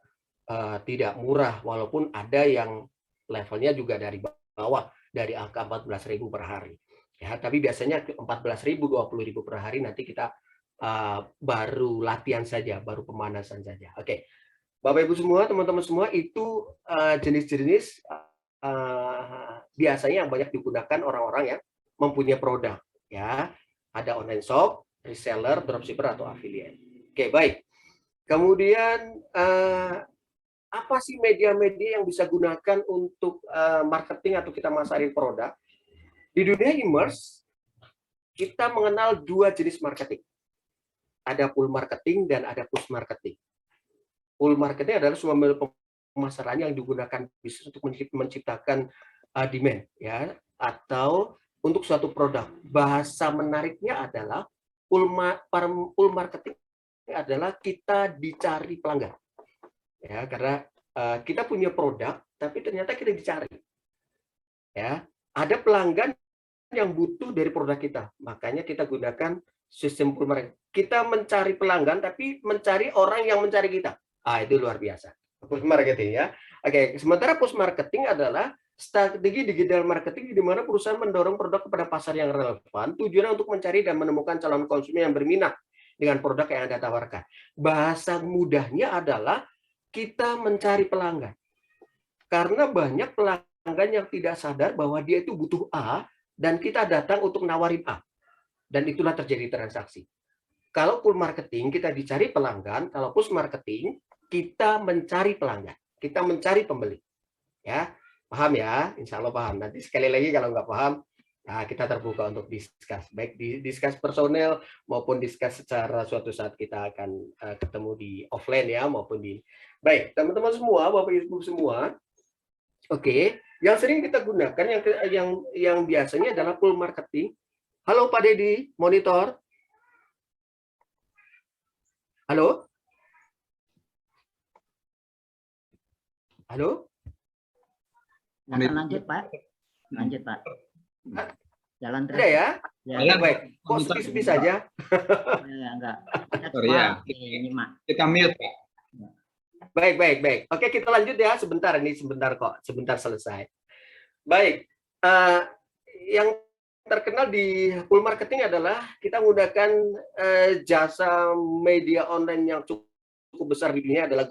tidak murah, walaupun ada yang levelnya juga dari bawah, dari angka 14.000 per hari. Ya, tapi biasanya 14.000, 20.000 per hari, nanti kita baru latihan saja, baru pemanasan saja. Oke, Bapak Ibu semua, teman-teman semua, itu jenis-jenis biasanya yang banyak digunakan orang-orang yang mempunyai produk. Ya, ada online shop, reseller, dropshipper, atau affiliate. Oke, baik. Kemudian apa sih media-media yang bisa gunakan untuk marketing atau kita masarin produk? Di dunia e-commerce, kita mengenal dua jenis marketing. Ada pull marketing dan ada push marketing. Pull marketing adalah semua pemasaran yang digunakan bisnis untuk menciptakan demand, ya, atau untuk suatu produk. Bahasa menariknya adalah pull marketing adalah kita dicari pelanggan. Ya, karena kita punya produk, tapi ternyata kita dicari. Ya, ada pelanggan yang butuh dari produk kita, makanya kita gunakan sistem pull marketing. Kita mencari pelanggan, tapi mencari orang yang mencari kita. Itu luar biasa. Push marketing ya. Oke, sementara push marketing adalah strategi digital marketing di mana perusahaan mendorong produk kepada pasar yang relevan, tujuannya untuk mencari dan menemukan calon konsumen yang berminat dengan produk yang Anda tawarkan. Bahasa mudahnya adalah kita mencari pelanggan. Karena banyak pelanggan yang tidak sadar bahwa dia itu butuh A, dan kita datang untuk nawarin A. Dan itulah terjadi transaksi. Kalau pull marketing, kita dicari pelanggan. Kalau push marketing, kita mencari pelanggan, kita mencari pembeli. Ya, paham ya? Insya Allah paham. Nanti sekali lagi kalau nggak paham, nah kita terbuka untuk diskus, baik di diskus personel maupun diskus secara suatu saat kita akan ketemu di offline ya, maupun di. Baik, teman-teman semua, Bapak Ibu semua. Oke, yang sering kita gunakan yang biasanya adalah pull marketing. Halo Pak Dedi, monitor. Halo? Halo? Lanjut Pak. Lanjut Pak. Jalan terus. Ada ya? Ya, Baik. Kok sepi-sepi saja? ya enggak. Sorry ya. Kita mute, Pak. Baik. Oke, kita lanjut ya. Sebentar kok. Sebentar selesai. Baik. Yang terkenal di full marketing adalah kita menggunakan jasa media online yang cukup besar di dunia adalah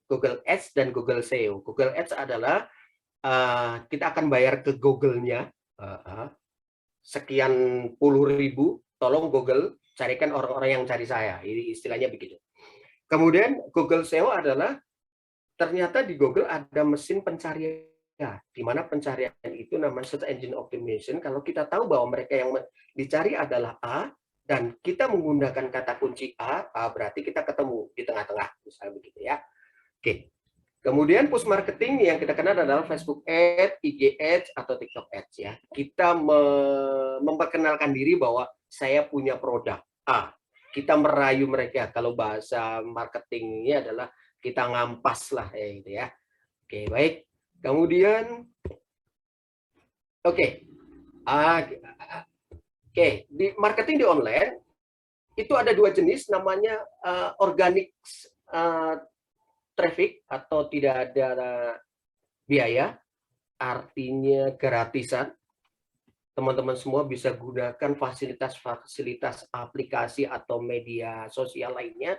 Google Ads dan Google SEO. Google Ads adalah kita akan bayar ke Google-nya sekian puluh ribu, tolong Google carikan orang-orang yang cari saya. Ini istilahnya begitu. Kemudian Google SEO adalah ternyata di Google ada mesin pencarian, di mana pencarian itu namanya search engine optimization. Kalau kita tahu bahwa mereka yang dicari adalah A dan kita menggunakan kata kunci A, berarti kita ketemu di tengah-tengah, misalnya begitu ya. Oke. Kemudian push marketing yang kita kenal adalah Facebook Ads, IG Ads, atau TikTok Ads ya. Kita memperkenalkan diri bahwa saya punya produk A. Kita merayu mereka, kalau bahasa marketingnya adalah kita ngampas lah ya gitu ya. Oke, baik. Kemudian di marketing di online itu ada dua jenis, namanya organic traffic atau tidak ada biaya, artinya gratisan. Teman-teman semua bisa gunakan fasilitas-fasilitas aplikasi atau media sosial lainnya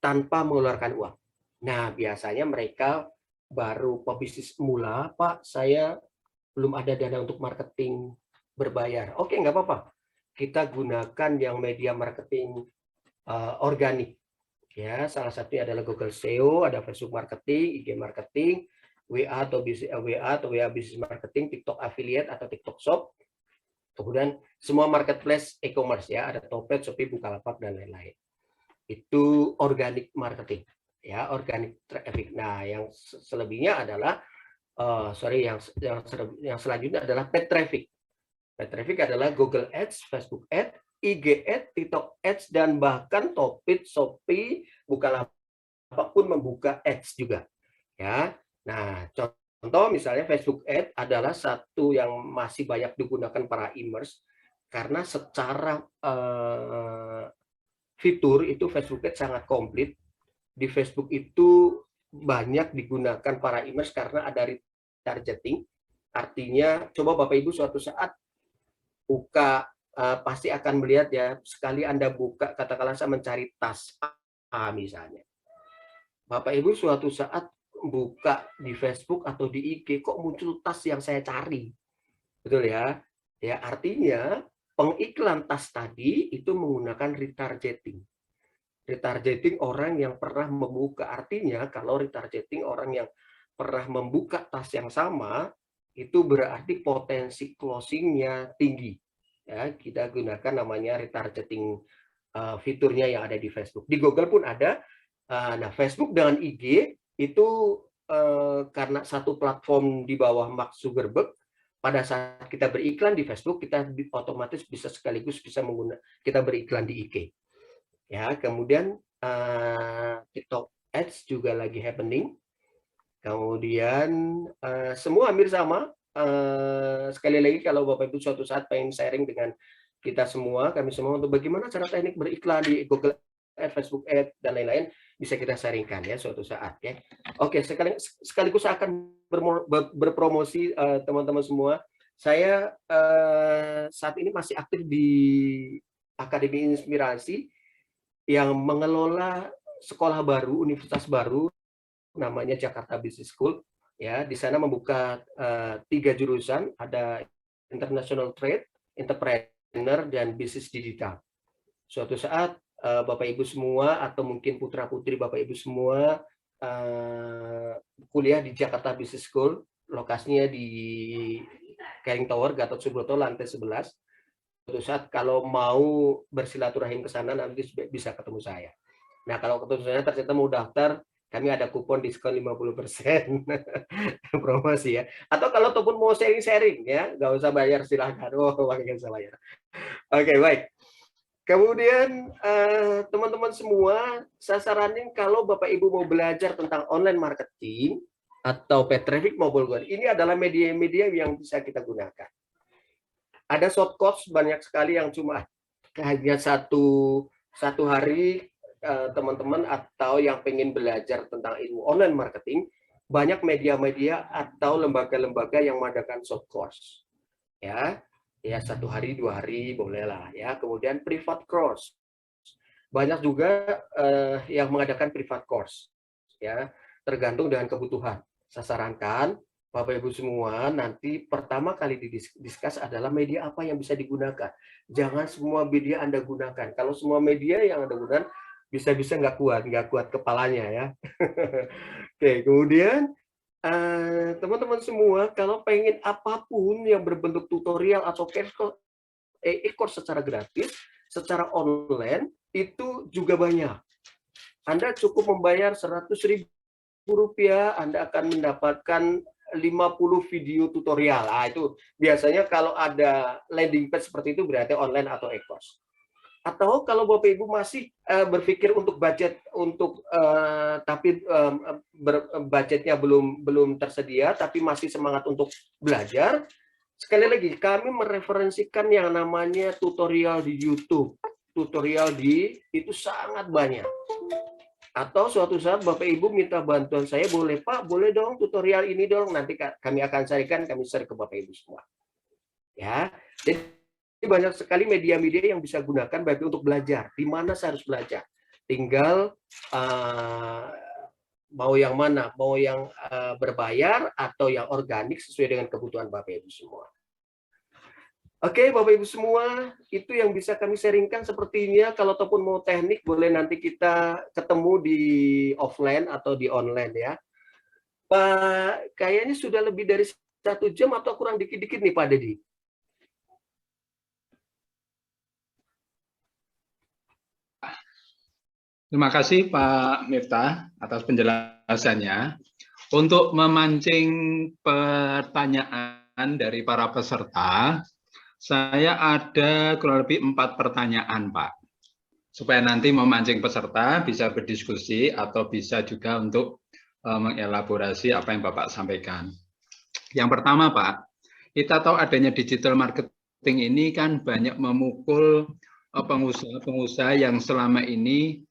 tanpa mengeluarkan uang. Nah, biasanya mereka baru pebisnis mula, Pak, saya belum ada dana untuk marketing berbayar. Oke, nggak apa-apa. Kita gunakan yang media marketing organik. Ya, salah satunya adalah Google SEO, ada Facebook marketing, IG marketing, WA atau WA business marketing, TikTok affiliate atau TikTok shop. Kemudian semua marketplace e-commerce ya, ada Topet, Shopee, Bukalapak dan lain-lain. Itu organic marketing ya, organic traffic. Nah, yang selebihnya adalah yang selanjutnya adalah paid traffic. Paid traffic adalah Google Ads, Facebook Ads, IG Ads, TikTok Ads, dan bahkan Topet, Shopee, Bukalapak pun membuka Ads juga. Ya, nah contoh misalnya Facebook Ads adalah satu yang masih banyak digunakan para e-commerce karena secara fitur itu Facebook Ads sangat komplit. Di Facebook itu banyak digunakan para e-commerce karena ada retargeting. Artinya, coba Bapak Ibu suatu saat buka pasti akan melihat ya, sekali Anda buka, katakanlah saya mencari tas A misalnya. Bapak Ibu suatu saat buka di Facebook atau di IG, kok muncul tas yang saya cari. Betul ya? Ya, artinya pengiklan tas tadi itu menggunakan retargeting. Retargeting orang yang pernah membuka. Artinya kalau retargeting orang yang pernah membuka tas yang sama, itu berarti potensi closing-nya tinggi. Ya, kita gunakan namanya retargeting fiturnya yang ada di Facebook. Di Google pun ada. Nah, Facebook dengan IG itu karena satu platform di bawah Mark Zuckerberg, pada saat kita beriklan di Facebook, kita otomatis bisa sekaligus bisa kita beriklan di IG. Ya, kemudian TikTok Ads juga lagi happening. Kemudian semua hampir sama. Sekali lagi kalau Bapak Ibu suatu saat pengen sharing dengan kita semua, kami semua untuk bagaimana cara teknik beriklan di Google Ads, Facebook Ads dan lain-lain, bisa kita sharingkan ya suatu saat ya. Oke, sekaligus akan berpromosi teman-teman semua. Saya saat ini masih aktif di Akademi Inspirasi yang mengelola sekolah baru, universitas baru, namanya Jakarta Business School. Ya, di sana membuka 3 jurusan, ada International Trade, Entrepreneur, dan Bisnis Digital. Suatu saat Bapak Ibu semua atau mungkin putra-putri Bapak Ibu semua kuliah di Jakarta Business School, lokasinya di Kering Tower, Gatot Subroto, lantai 11. Suatu saat kalau mau bersilaturahim ke sana nanti bisa ketemu saya. Nah, kalau ketemu saya ternyata mau daftar, kami ada kupon diskon 50% promosi ya. Atau kalau ataupun mau sharing-sharing ya, nggak usah bayar, silahkan. Oh, nggak usah bayar. Oke, baik. Kemudian teman-teman semua, saya saranin kalau Bapak Ibu mau belajar tentang online marketing atau paid traffic mobile goal, ini adalah media-media yang bisa kita gunakan. Ada short course banyak sekali yang cuma hanya satu hari, teman-teman atau yang pengen belajar tentang ilmu online marketing, banyak media-media atau lembaga-lembaga yang mengadakan short course. Ya 1 hari 2 hari bolehlah ya. Kemudian privat course, banyak juga yang mengadakan privat course ya, tergantung dengan kebutuhan. Saya sarankan Bapak Ibu semua nanti pertama kali didiskus adalah media apa yang bisa digunakan. Jangan semua media Anda gunakan. Kalau semua media yang Anda gunakan bisa-bisa nggak kuat kepalanya ya. Oke, kemudian teman-teman semua kalau pengen apapun yang berbentuk tutorial atau e-course secara gratis, secara online itu juga banyak. Anda cukup membayar Rp100.000, Anda akan mendapatkan 50 video tutorial. Itu biasanya kalau ada landing page seperti itu berarti online atau e-course. Atau kalau Bapak Ibu masih berpikir untuk budget tapi budgetnya belum tersedia tapi masih semangat untuk belajar, sekali lagi kami mereferensikan yang namanya tutorial di YouTube. Tutorial itu sangat banyak. Atau suatu saat Bapak Ibu minta bantuan saya, boleh Pak, boleh dong tutorial ini dong, nanti kami akan carikan, kami share ke Bapak Ibu semua. Ya, jadi banyak sekali media-media yang bisa gunakan Bapak Ibu untuk belajar. Di mana saya harus belajar? Tinggal mau yang mana, mau yang berbayar atau yang organik sesuai dengan kebutuhan Bapak Ibu semua. Oke, Bapak Ibu semua, itu yang bisa kami sharingkan sepertinya. Kalau ataupun mau teknik, boleh nanti kita ketemu di offline atau di online ya. Pak, kayaknya sudah lebih dari 1 jam atau kurang dikit-dikit nih Pak Dedi. Terima kasih Pak Miftah atas penjelasannya. Untuk memancing pertanyaan dari para peserta, saya ada kurang lebih 4 pertanyaan, Pak. Supaya nanti memancing peserta bisa berdiskusi atau bisa juga untuk mengelaborasi apa yang Bapak sampaikan. Yang pertama, Pak, kita tahu adanya digital marketing ini kan banyak memukul pengusaha-pengusaha yang selama ini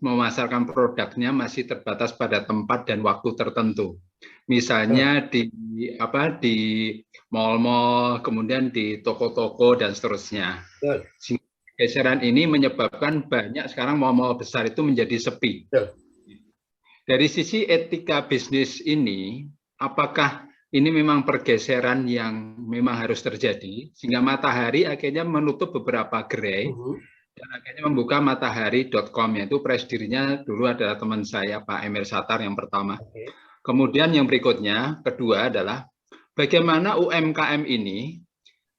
memasarkan produknya masih terbatas pada tempat dan waktu tertentu. Misalnya di mal-mal, kemudian di toko-toko dan seterusnya. Geseran ini menyebabkan banyak sekarang mal-mal besar itu menjadi sepi. Dari sisi etika bisnis ini, apakah ini memang pergeseran yang memang harus terjadi sehingga Matahari akhirnya menutup beberapa gerai dan akhirnya membuka matahari.com, yaitu presidennya dulu adalah teman saya Pak Emir Sattar yang pertama. Kemudian yang berikutnya, kedua adalah bagaimana UMKM ini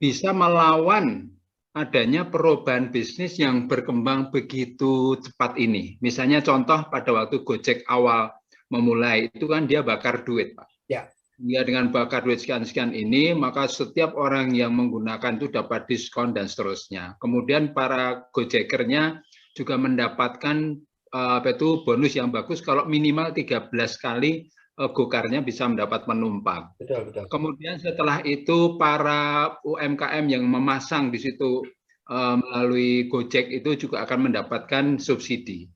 bisa melawan adanya perubahan bisnis yang berkembang begitu cepat ini. Misalnya contoh pada waktu Gojek awal memulai, itu kan dia bakar duit, Pak. Ya. Ya, dengan bakar duit sekian-sekian ini, maka setiap orang yang menggunakan itu dapat diskon dan seterusnya. Kemudian para Gojekernya juga mendapatkan bonus yang bagus kalau minimal 13 kali gokarnya bisa mendapat penumpang. Betul. Kemudian setelah itu para UMKM yang memasang di situ melalui Gojek itu juga akan mendapatkan subsidi.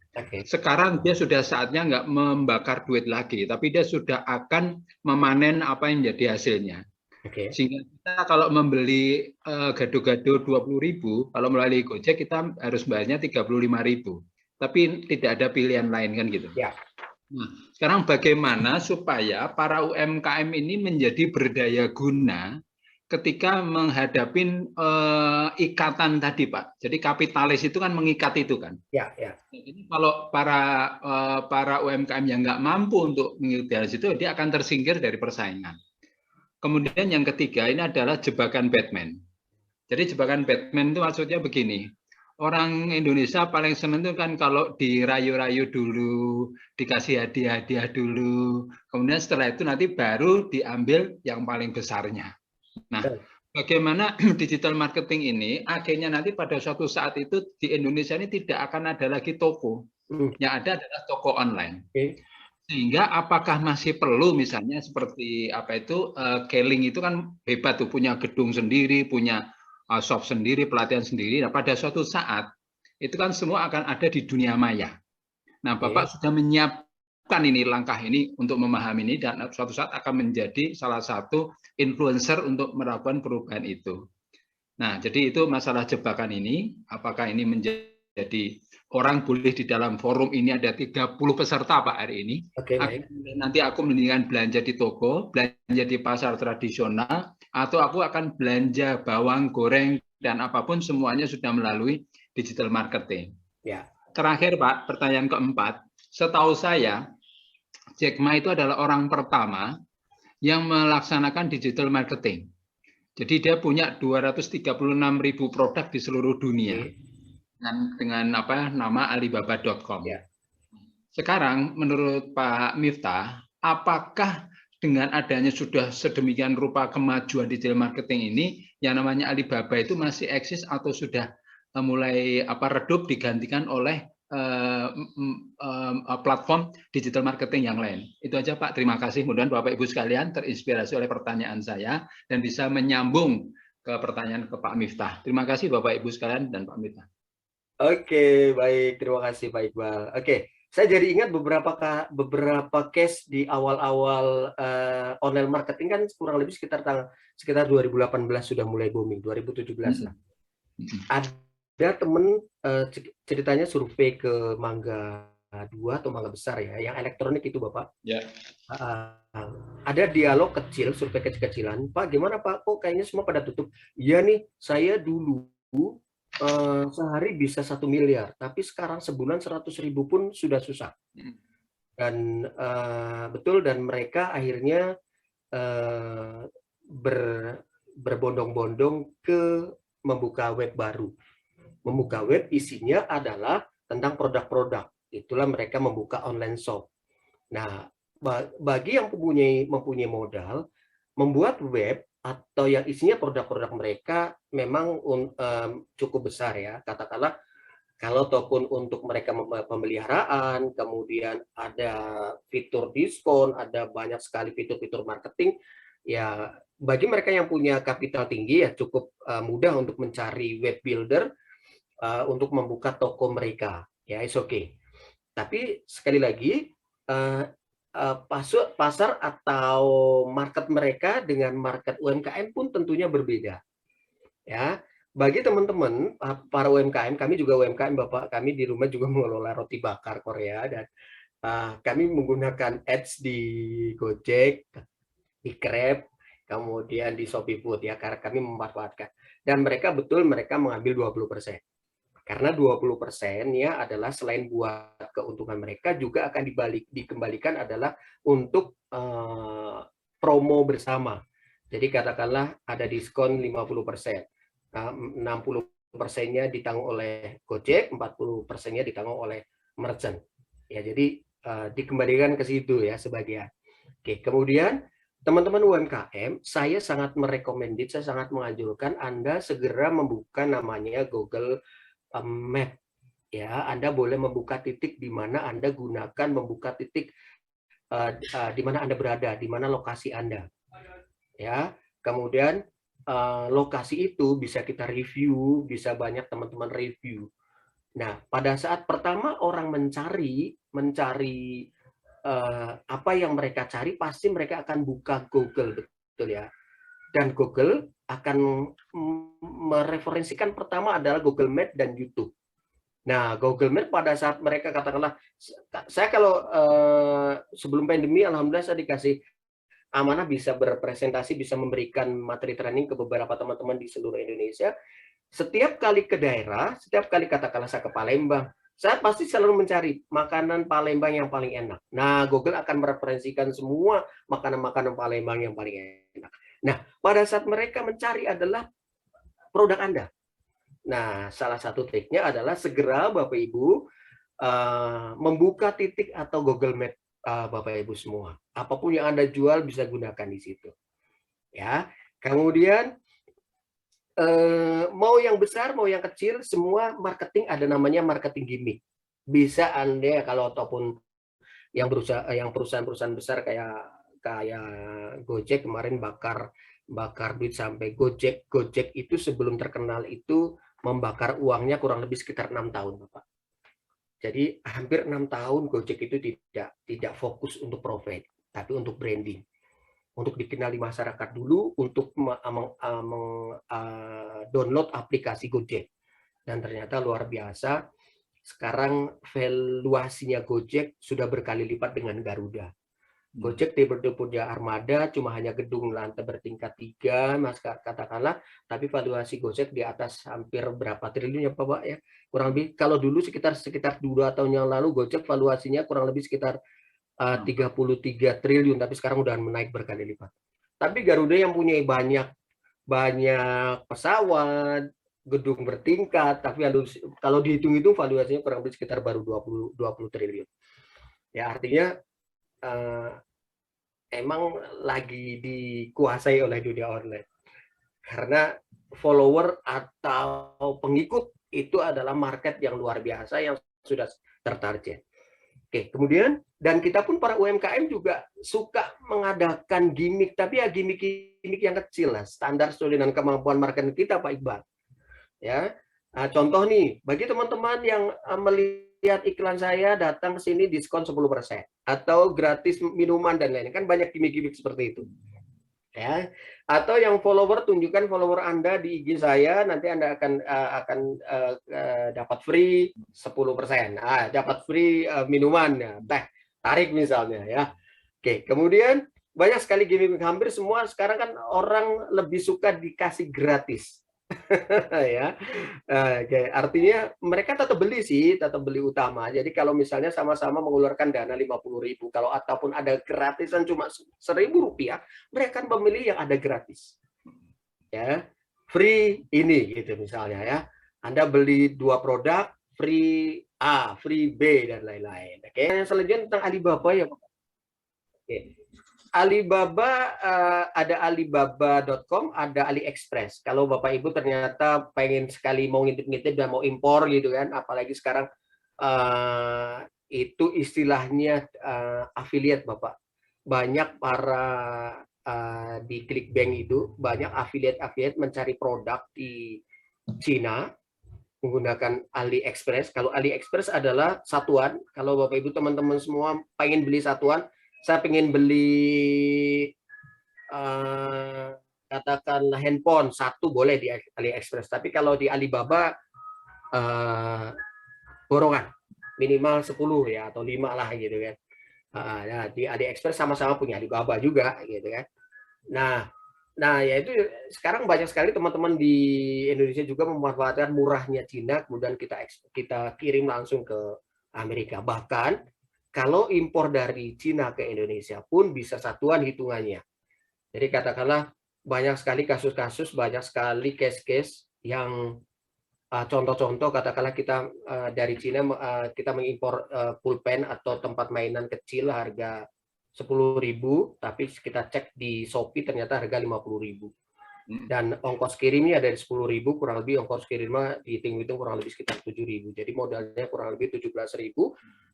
Sekarang dia sudah saatnya nggak membakar duit lagi, tapi dia sudah akan memanen apa yang menjadi hasilnya. Sehingga kita kalau membeli gado-gado 20.000, kalau melalui Gojek kita harus bayarnya 35.000. Tapi tidak ada pilihan lain kan gitu. Ya. Nah, sekarang bagaimana supaya para UMKM ini menjadi berdaya guna ketika menghadapi ikatan tadi, Pak. Jadi kapitalis itu kan mengikat itu kan. Ya, ya. Jadi kalau para UMKM yang nggak mampu untuk mengikuti hal itu, dia akan tersingkir dari persaingan. Kemudian yang ketiga ini adalah jebakan Batman. Jadi jebakan Batman itu maksudnya begini. Orang Indonesia paling senang itu kan kalau dirayu-rayu dulu, dikasih hadiah-hadiah dulu, kemudian setelah itu nanti baru diambil yang paling besarnya. Nah, bagaimana digital marketing ini akhirnya nanti pada suatu saat itu di Indonesia ini tidak akan ada lagi toko, yang ada adalah toko online. Sehingga apakah masih perlu misalnya seperti apa itu Keling itu kan hebat tuh, punya gedung sendiri, punya shop sendiri, pelatihan sendiri. Nah, pada suatu saat itu kan semua akan ada di dunia maya. Nah, Bapak sudah menyiapkan ini langkah ini untuk memahami ini dan suatu saat akan menjadi salah satu influencer untuk melakukan perubahan itu. Nah, jadi itu masalah jebakan ini. Apakah ini menjadi orang boleh di dalam forum ini ada 30 peserta Pak hari ini. Nanti aku mendingan belanja di toko, belanja di pasar tradisional, atau aku akan belanja bawang goreng dan apapun semuanya sudah melalui digital marketing. Ya. Terakhir Pak, pertanyaan keempat, setahu saya Jack Ma itu adalah orang pertama yang melaksanakan digital marketing. Jadi dia punya 236.000 produk di seluruh dunia dengan nama Alibaba.com. Ya. Sekarang menurut Pak Miftah, apakah dengan adanya sudah sedemikian rupa kemajuan digital marketing ini, yang namanya Alibaba itu masih eksis atau sudah mulai redup digantikan oleh platform digital marketing yang lain? Itu aja Pak, terima kasih. Mudah-mudahan Bapak Ibu sekalian terinspirasi oleh pertanyaan saya dan bisa menyambung ke pertanyaan ke Pak Miftah. Terima kasih Bapak Ibu sekalian dan Pak Miftah. Oke, baik, terima kasih Pak Iqbal. Oke. Saya jadi ingat beberapa case di awal-awal online marketing kan kurang lebih sekitar 2018 sudah mulai booming, 2017 lah. Ada temen ceritanya survei ke Mangga 2 atau Mangga Besar ya, yang elektronik itu Bapak. Ya. Ada dialog kecil, survei kecil-kecilan. Pak, gimana Pak? Kok kayaknya semua pada tutup? Iya nih, saya dulu sehari bisa 1 miliar, tapi sekarang sebulan 100.000 pun sudah susah. Dan betul, dan mereka akhirnya berbondong-bondong ke membuka web baru. Membuka web isinya adalah tentang produk-produk. Itulah mereka membuka online shop. Nah, bagi yang mempunyai modal, membuat web atau yang isinya produk-produk mereka memang cukup besar ya, katakanlah kalau ataupun untuk mereka pemeliharaan, kemudian ada fitur diskon, ada banyak sekali fitur-fitur marketing ya. Bagi mereka yang punya kapital tinggi ya cukup mudah untuk mencari web builder untuk membuka toko mereka ya, it's okay. Tapi sekali lagi pasar atau market mereka dengan market UMKM pun tentunya berbeda. Ya, bagi teman-teman para UMKM, kami juga UMKM Bapak, kami di rumah juga mengelola roti bakar Korea dan kami menggunakan ads di Gojek, di Grab, kemudian di Shopee Food ya, karena kami memanfaatkan. Dan mereka mengambil 20%. Karena 20%-nya adalah selain buat keuntungan mereka juga akan dikembalikan adalah untuk promo bersama. Jadi katakanlah ada diskon 50%. 60%-nya ditanggung oleh Gojek, 40%-nya ditanggung oleh merchant. Ya, jadi dikembalikan ke situ ya sebagian. Oke, kemudian teman-teman UMKM, saya sangat saya sangat menganjurkan Anda segera membuka namanya Google Map ya. Anda boleh membuka titik di mana Anda gunakan, membuka titik di mana Anda berada, di mana lokasi Anda ya. Kemudian lokasi itu bisa kita review, bisa banyak teman-teman review. Nah, pada saat pertama orang mencari apa yang mereka cari, pasti mereka akan buka Google, betul ya. Dan Google akan mereferensikan pertama adalah Google Map dan YouTube. Nah, Google Map pada saat mereka katakanlah, saya kalau sebelum pandemi, alhamdulillah saya dikasih amanah bisa berpresentasi, bisa memberikan materi training ke beberapa teman-teman di seluruh Indonesia. Setiap kali ke daerah, setiap kali katakanlah saya ke Palembang, saya pasti selalu mencari makanan Palembang yang paling enak. Nah, Google akan mereferensikan semua makanan-makanan Palembang yang paling enak. Nah, pada saat mereka mencari adalah produk Anda. Nah, salah satu triknya adalah segera Bapak Ibu membuka titik atau Google Map Bapak Ibu semua. Apapun yang Anda jual bisa gunakan di situ. Ya. Kemudian mau yang besar, mau yang kecil, semua marketing ada namanya marketing gimmick. Bisa Anda kalau ataupun yang berusaha yang perusahaan-perusahaan besar kayak Gojek kemarin bakar duit sampai Gojek itu sebelum terkenal itu membakar uangnya kurang lebih sekitar 6 tahun, Bapak. Jadi hampir 6 tahun Gojek itu tidak fokus untuk profit, tapi untuk branding. Untuk dikenali masyarakat dulu, untuk download aplikasi Gojek. Dan ternyata luar biasa, sekarang valuasinya Gojek sudah berkali lipat dengan Garuda. Gojek punya armada, cuma hanya gedung lantai bertingkat 3, Mas katakanlah, tapi valuasi Gojek di atas hampir berapa triliun ya Pak ya? Kurang lebih, kalau dulu sekitar 2 tahun yang lalu Gojek valuasinya kurang lebih sekitar 33 triliun, tapi sekarang udah menaik berkali lipat. Tapi Garuda yang punya banyak pesawat, gedung bertingkat, tapi kalau dihitung-hitung valuasinya kurang lebih sekitar baru 20 triliun. Ya artinya emang lagi dikuasai oleh dunia online. Karena follower atau pengikut itu adalah market yang luar biasa yang sudah tertarget. Oke, kemudian dan kita pun para UMKM juga suka mengadakan gimmick, tapi ya gimmick yang kecil lah, standar sesuai dengan kemampuan marketing kita Pak Iqbal. Ya, nah, contoh nih, bagi teman-teman yang melihat iklan saya datang ke sini diskon 10% atau gratis minuman dan lain-lain, kan banyak gimmick-gimmick seperti itu. Ya, atau yang follower, tunjukkan follower Anda di IG saya, nanti Anda akan dapat free 10%. Dapat free minuman ya, teh, tarik misalnya ya. Oke, kemudian banyak sekali gimmick, hampir semua sekarang kan orang lebih suka dikasih gratis. Ya. Oke, artinya mereka tetap beli utama. Jadi kalau misalnya sama-sama mengeluarkan dana 50.000, kalau ataupun ada gratisan cuma Rp1.000, mereka akan memilih yang ada gratis. Ya, free ini gitu misalnya ya. Anda beli 2 produk, free A, free B dan lain-lain. Oke, yang selanjutnya tentang Alibaba ya, Pak. Oke. Alibaba, ada alibaba.com, ada AliExpress. Kalau Bapak Ibu ternyata pengen sekali mau ngintip-ngintip dan mau impor gitu kan, apalagi sekarang itu istilahnya affiliate Bapak. Banyak para di Clickbank itu, banyak affiliate mencari produk di Cina menggunakan AliExpress. Kalau AliExpress adalah satuan, kalau Bapak Ibu teman-teman semua pengen beli satuan, saya pengen beli katakanlah handphone satu boleh di AliExpress, tapi kalau di Alibaba borongan minimal 10 ya atau 5 lah gitu kan. Nah, di AliExpress sama-sama punya Alibaba juga gitu kan. Nah ya itu sekarang banyak sekali teman-teman di Indonesia juga memanfaatkan murahnya Cina, kemudian kita kirim langsung ke Amerika. Bahkan kalau impor dari Cina ke Indonesia pun bisa satuan hitungannya. Jadi katakanlah banyak sekali kasus-kasus, banyak sekali case-case yang contoh-contoh katakanlah kita dari Cina kita mengimpor pulpen atau tempat mainan kecil harga 10.000, tapi kita cek di Shopee ternyata harga 50.000. Dan ongkos kirimnya dari 10.000 kurang lebih ongkos kirimnya dihitung-hitung kurang lebih sekitar 7.000. Jadi modalnya kurang lebih 17.000.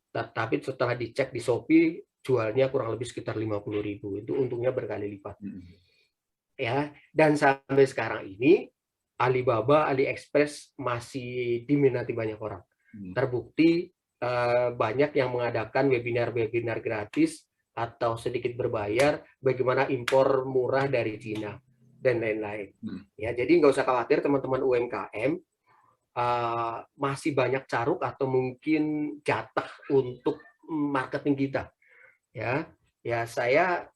Tapi setelah dicek di Shopee jualnya kurang lebih sekitar 50.000. Itu untungnya berkali lipat. Ya, dan sampai sekarang ini Alibaba, AliExpress masih diminati banyak orang. Terbukti banyak yang mengadakan webinar-webinar gratis atau sedikit berbayar bagaimana impor murah dari Cina dan lain-lain. Ya, jadi nggak usah khawatir teman-teman UMKM. Masih banyak caruk atau mungkin jatah untuk marketing kita. Ya saya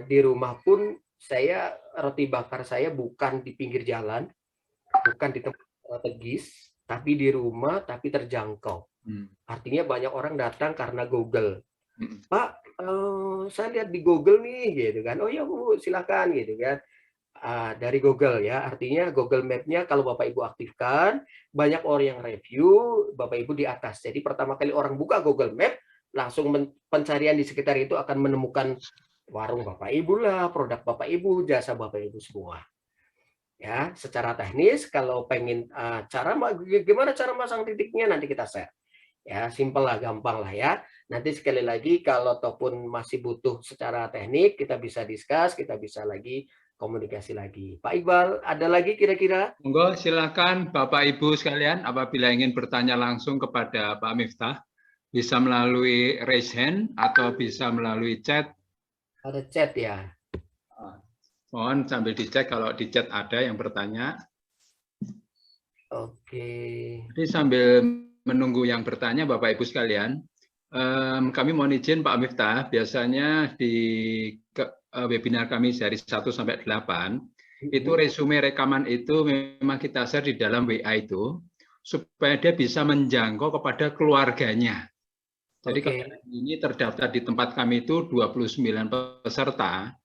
di rumah pun saya roti bakar saya bukan di pinggir jalan, bukan di tempat strategis, tapi di rumah tapi terjangkau. Artinya banyak orang datang karena Google. Pak, saya lihat di Google nih, gitu kan. Oh ya Bu, silakan gitu kan. Dari Google ya, artinya Google Map-nya kalau Bapak Ibu aktifkan, banyak orang yang review, Bapak Ibu di atas. Jadi pertama kali orang buka Google Map, langsung pencarian di sekitar itu akan menemukan warung Bapak Ibu lah, produk Bapak Ibu, jasa Bapak Ibu semua. Ya, secara teknis kalau pengen gimana cara masang titiknya nanti kita share. Ya, simpel lah, gampang lah ya. Nanti sekali lagi kalau ataupun masih butuh secara teknik, kita bisa discuss, kita bisa lagi komunikasi lagi. Pak Iqbal, ada lagi kira-kira? Monggo silakan Bapak Ibu sekalian apabila ingin bertanya langsung kepada Pak Miftah, bisa melalui raise hand atau bisa melalui chat. Ada chat ya. Mohon sambil dicek kalau di chat ada yang bertanya. Oke. Jadi sambil menunggu yang bertanya Bapak Ibu sekalian, kami mohon izin Pak Miftah, biasanya di webinar kami dari 1 sampai 8, itu resume rekaman itu memang kita share di dalam WA itu, supaya dia bisa menjangkau kepada keluarganya. Jadi kalau ini terdaftar di tempat kami itu 29 peserta,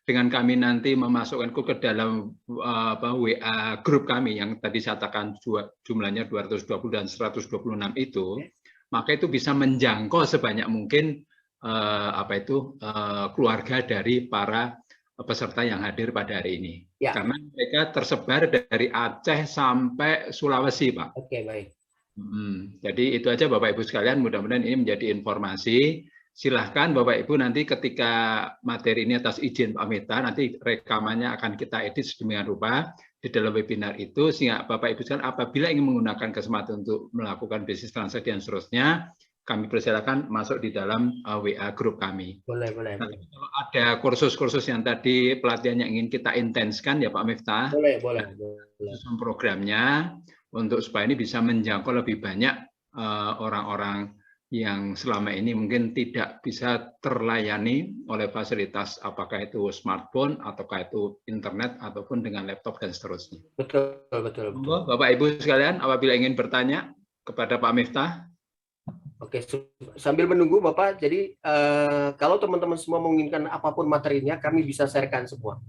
dengan kami nanti memasukkan ke dalam WA grup kami yang tadi saya katakan jumlahnya 220 dan 126 itu, maka itu bisa menjangkau sebanyak mungkin keluarga dari para peserta yang hadir pada hari ini. Ya. Karena mereka tersebar dari Aceh sampai Sulawesi, Pak. Oke, baik. Jadi itu aja Bapak Ibu sekalian, mudah-mudahan ini menjadi informasi. Silahkan Bapak Ibu nanti ketika materi ini atas izin Pak Miftah, nanti rekamannya akan kita edit sedemikian rupa di dalam webinar itu, sehingga Bapak Ibu sekalian apabila ingin menggunakan kesempatan untuk melakukan bisnis transaksi dan seterusnya, kami persilakan masuk di dalam WA grup kami. Boleh. Nah, kalau ada kursus-kursus yang tadi pelatihan yang ingin kita intenskan ya Pak Miftah, boleh. Programnya untuk supaya ini bisa menjangkau lebih banyak orang-orang yang selama ini mungkin tidak bisa terlayani oleh fasilitas apakah itu smartphone ataukah itu internet ataupun dengan laptop dan seterusnya. Betul. Bapak Ibu sekalian, apabila ingin bertanya kepada Pak Miftah. Oke, sambil menunggu Bapak, jadi kalau teman-teman semua menginginkan apapun materinya, kami bisa sharekan semua.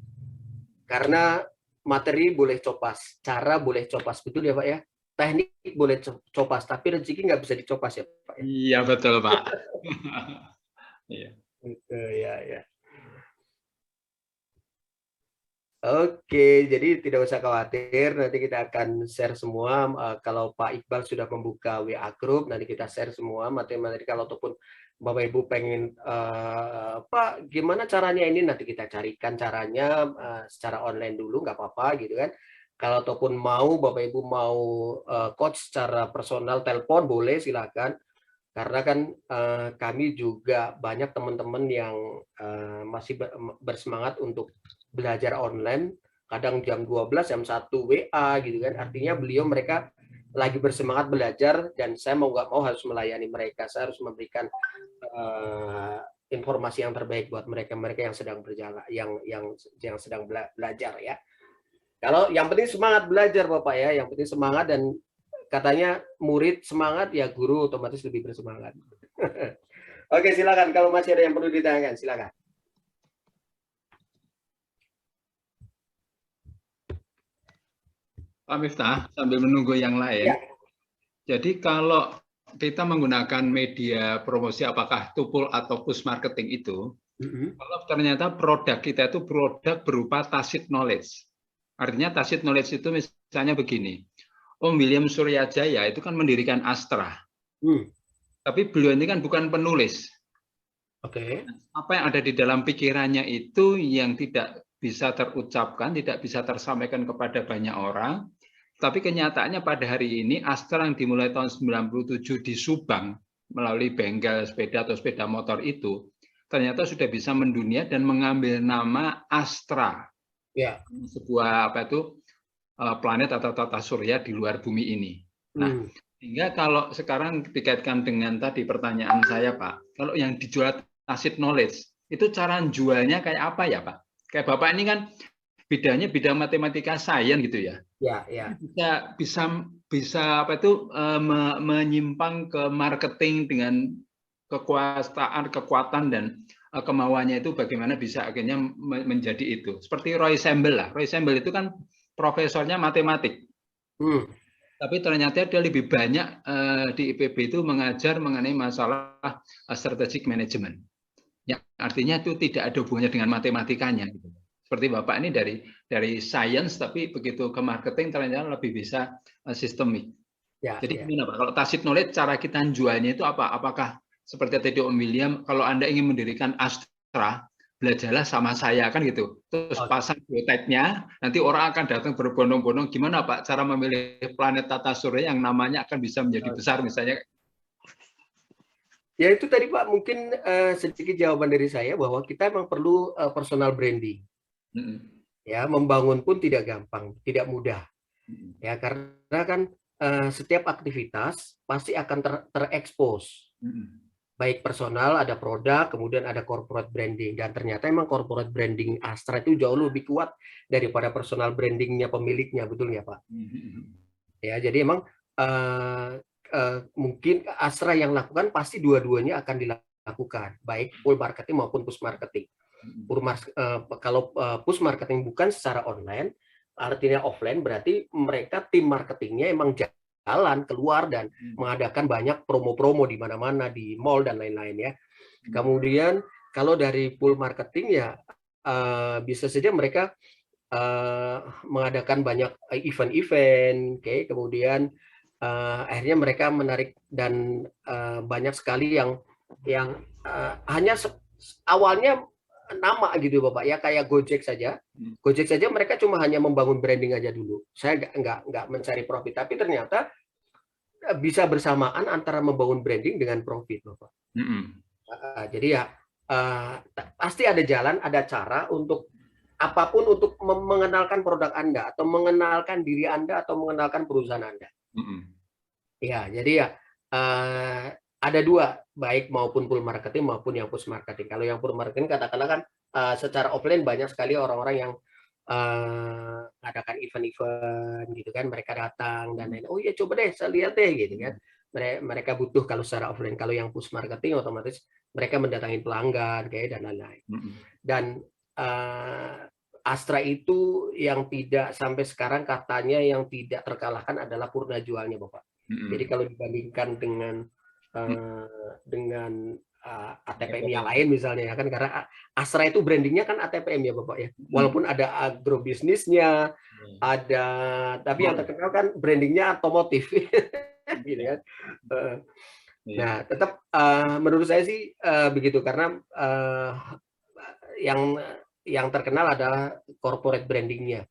Karena materi boleh copas, cara boleh copas, betul ya Pak ya? Teknik boleh copas, tapi rezeki nggak bisa dicopas ya Pak? Iya betul Pak. Iya. Ya. Oke, jadi tidak usah khawatir, nanti kita akan share semua. Kalau Pak Iqbal sudah membuka WA Group, nanti kita share semua materi-materi. Kalau ataupun Bapak Ibu pengen, Pak, gimana caranya ini, nanti kita carikan caranya secara online dulu, nggak apa-apa gitu kan. Kalau ataupun mau, Bapak Ibu mau coach secara personal, telepon boleh, silakan. Karena kan kami juga banyak teman-teman yang masih bersemangat untuk belajar online, kadang jam 12, jam 1 WA gitu kan. Artinya mereka lagi bersemangat belajar dan saya mau nggak mau harus melayani mereka. Saya harus memberikan informasi yang terbaik buat mereka yang sedang berjalan, yang sedang belajar ya. Kalau yang penting semangat belajar Bapak ya, yang penting semangat, dan katanya murid semangat ya guru otomatis lebih bersemangat. Oke, silakan kalau masih ada yang perlu ditanyakan, silakan. Pak Miftah, sambil menunggu yang lain. Ya. Jadi kalau kita menggunakan media promosi apakah itu pull atau push marketing itu, kalau ternyata produk kita itu produk berupa tacit knowledge. Artinya tacit knowledge itu misalnya begini. Om William Suryajaya itu kan mendirikan Astra. Tapi beliau ini kan bukan penulis. Oke. Apa yang ada di dalam pikirannya itu yang tidak bisa terucapkan, tidak bisa tersampaikan kepada banyak orang. Tapi kenyataannya pada hari ini Astra yang dimulai tahun 97 di Subang melalui bengkel sepeda atau sepeda motor itu ternyata sudah bisa mendunia dan mengambil nama Astra. Ya. Sebuah planet atau tata surya di luar bumi ini. Nah, sehingga kalau sekarang dikaitkan dengan tadi pertanyaan saya, Pak, kalau yang dijual tacit knowledge, itu cara jualnya kayak apa ya Pak? Kayak Bapak ini kan bidangnya bidang matematika sains gitu ya. Ya, ya. Bisa apa itu menyimpang ke marketing dengan kekuatan dan kemauannya itu bagaimana bisa akhirnya menjadi itu. Seperti Roy Sembel lah. Roy Sembel itu kan profesornya matematik. Tapi ternyata dia lebih banyak di IPB itu mengajar mengenai masalah strategic management. Ya, artinya itu tidak ada hubungannya dengan matematikanya. Gitu. Seperti Bapak ini dari sains, tapi begitu ke marketing ternyata lebih bisa sistemik. Ya, jadi ya. gimana Pak? Kalau tacit knowledge, cara kita jualnya itu apa? Apakah seperti tadi Om William, kalau Anda ingin mendirikan Astra, belajarlah sama saya kan gitu. Terus pasang geoteknya, nanti orang akan datang berbondong-bondong. Gimana Pak cara memilih planet tata surya yang namanya akan bisa menjadi besar misalnya? Ya itu tadi Pak, mungkin sedikit jawaban dari saya bahwa kita memang perlu personal branding. Ya, membangun pun tidak gampang, tidak mudah. Ya, karena kan setiap aktivitas pasti akan terekspos. Baik personal, ada produk, kemudian ada corporate branding. Dan ternyata emang corporate branding Astra itu jauh lebih kuat daripada personal brandingnya pemiliknya, betul nggak Pak? Ya, jadi emang mungkin Astra yang lakukan pasti dua-duanya akan dilakukan, baik full marketing maupun push marketing. Kalau push marketing bukan secara online, artinya offline, berarti mereka tim marketingnya emang jalan keluar dan mengadakan banyak promo-promo di mana-mana di mall dan lain-lain ya. Kemudian kalau dari full marketing ya bisa saja mereka mengadakan banyak event-event, kemudian akhirnya mereka menarik dan banyak sekali yang hanya awalnya nama gitu Bapak ya, kayak Gojek saja. Gojek saja mereka cuma hanya membangun branding aja dulu. Saya nggak mencari profit, tapi ternyata bisa bersamaan antara membangun branding dengan profit Bapak. Jadi ya pasti ada jalan, ada cara untuk apapun untuk mengenalkan produk Anda atau mengenalkan diri Anda atau mengenalkan perusahaan Anda. Ya, jadi ya ada dua, baik maupun full marketing maupun yang push marketing. Kalau yang full marketing katakanlah kan secara offline banyak sekali orang-orang yang mengadakan event-event gitu kan, mereka datang dan lain. Oh iya coba deh saya lihat deh gitu kan. Mereka butuh kalau secara offline. Kalau yang push marketing otomatis mereka mendatangi pelanggan kayak dan lain-lain. Dan Astra itu yang tidak sampai sekarang katanya yang tidak terkalahkan adalah purna jualnya Bapak. Jadi kalau dibandingkan dengan ATPM yang lain misalnya ya kan, karena Astra itu brandingnya kan ATPM ya Bapak ya, walaupun ada agrobisnisnya ada, tapi yang terkenal kan brandingnya otomotif gitu kan. Nah tetap menurut saya sih begitu, karena yang terkenal adalah corporate brandingnya.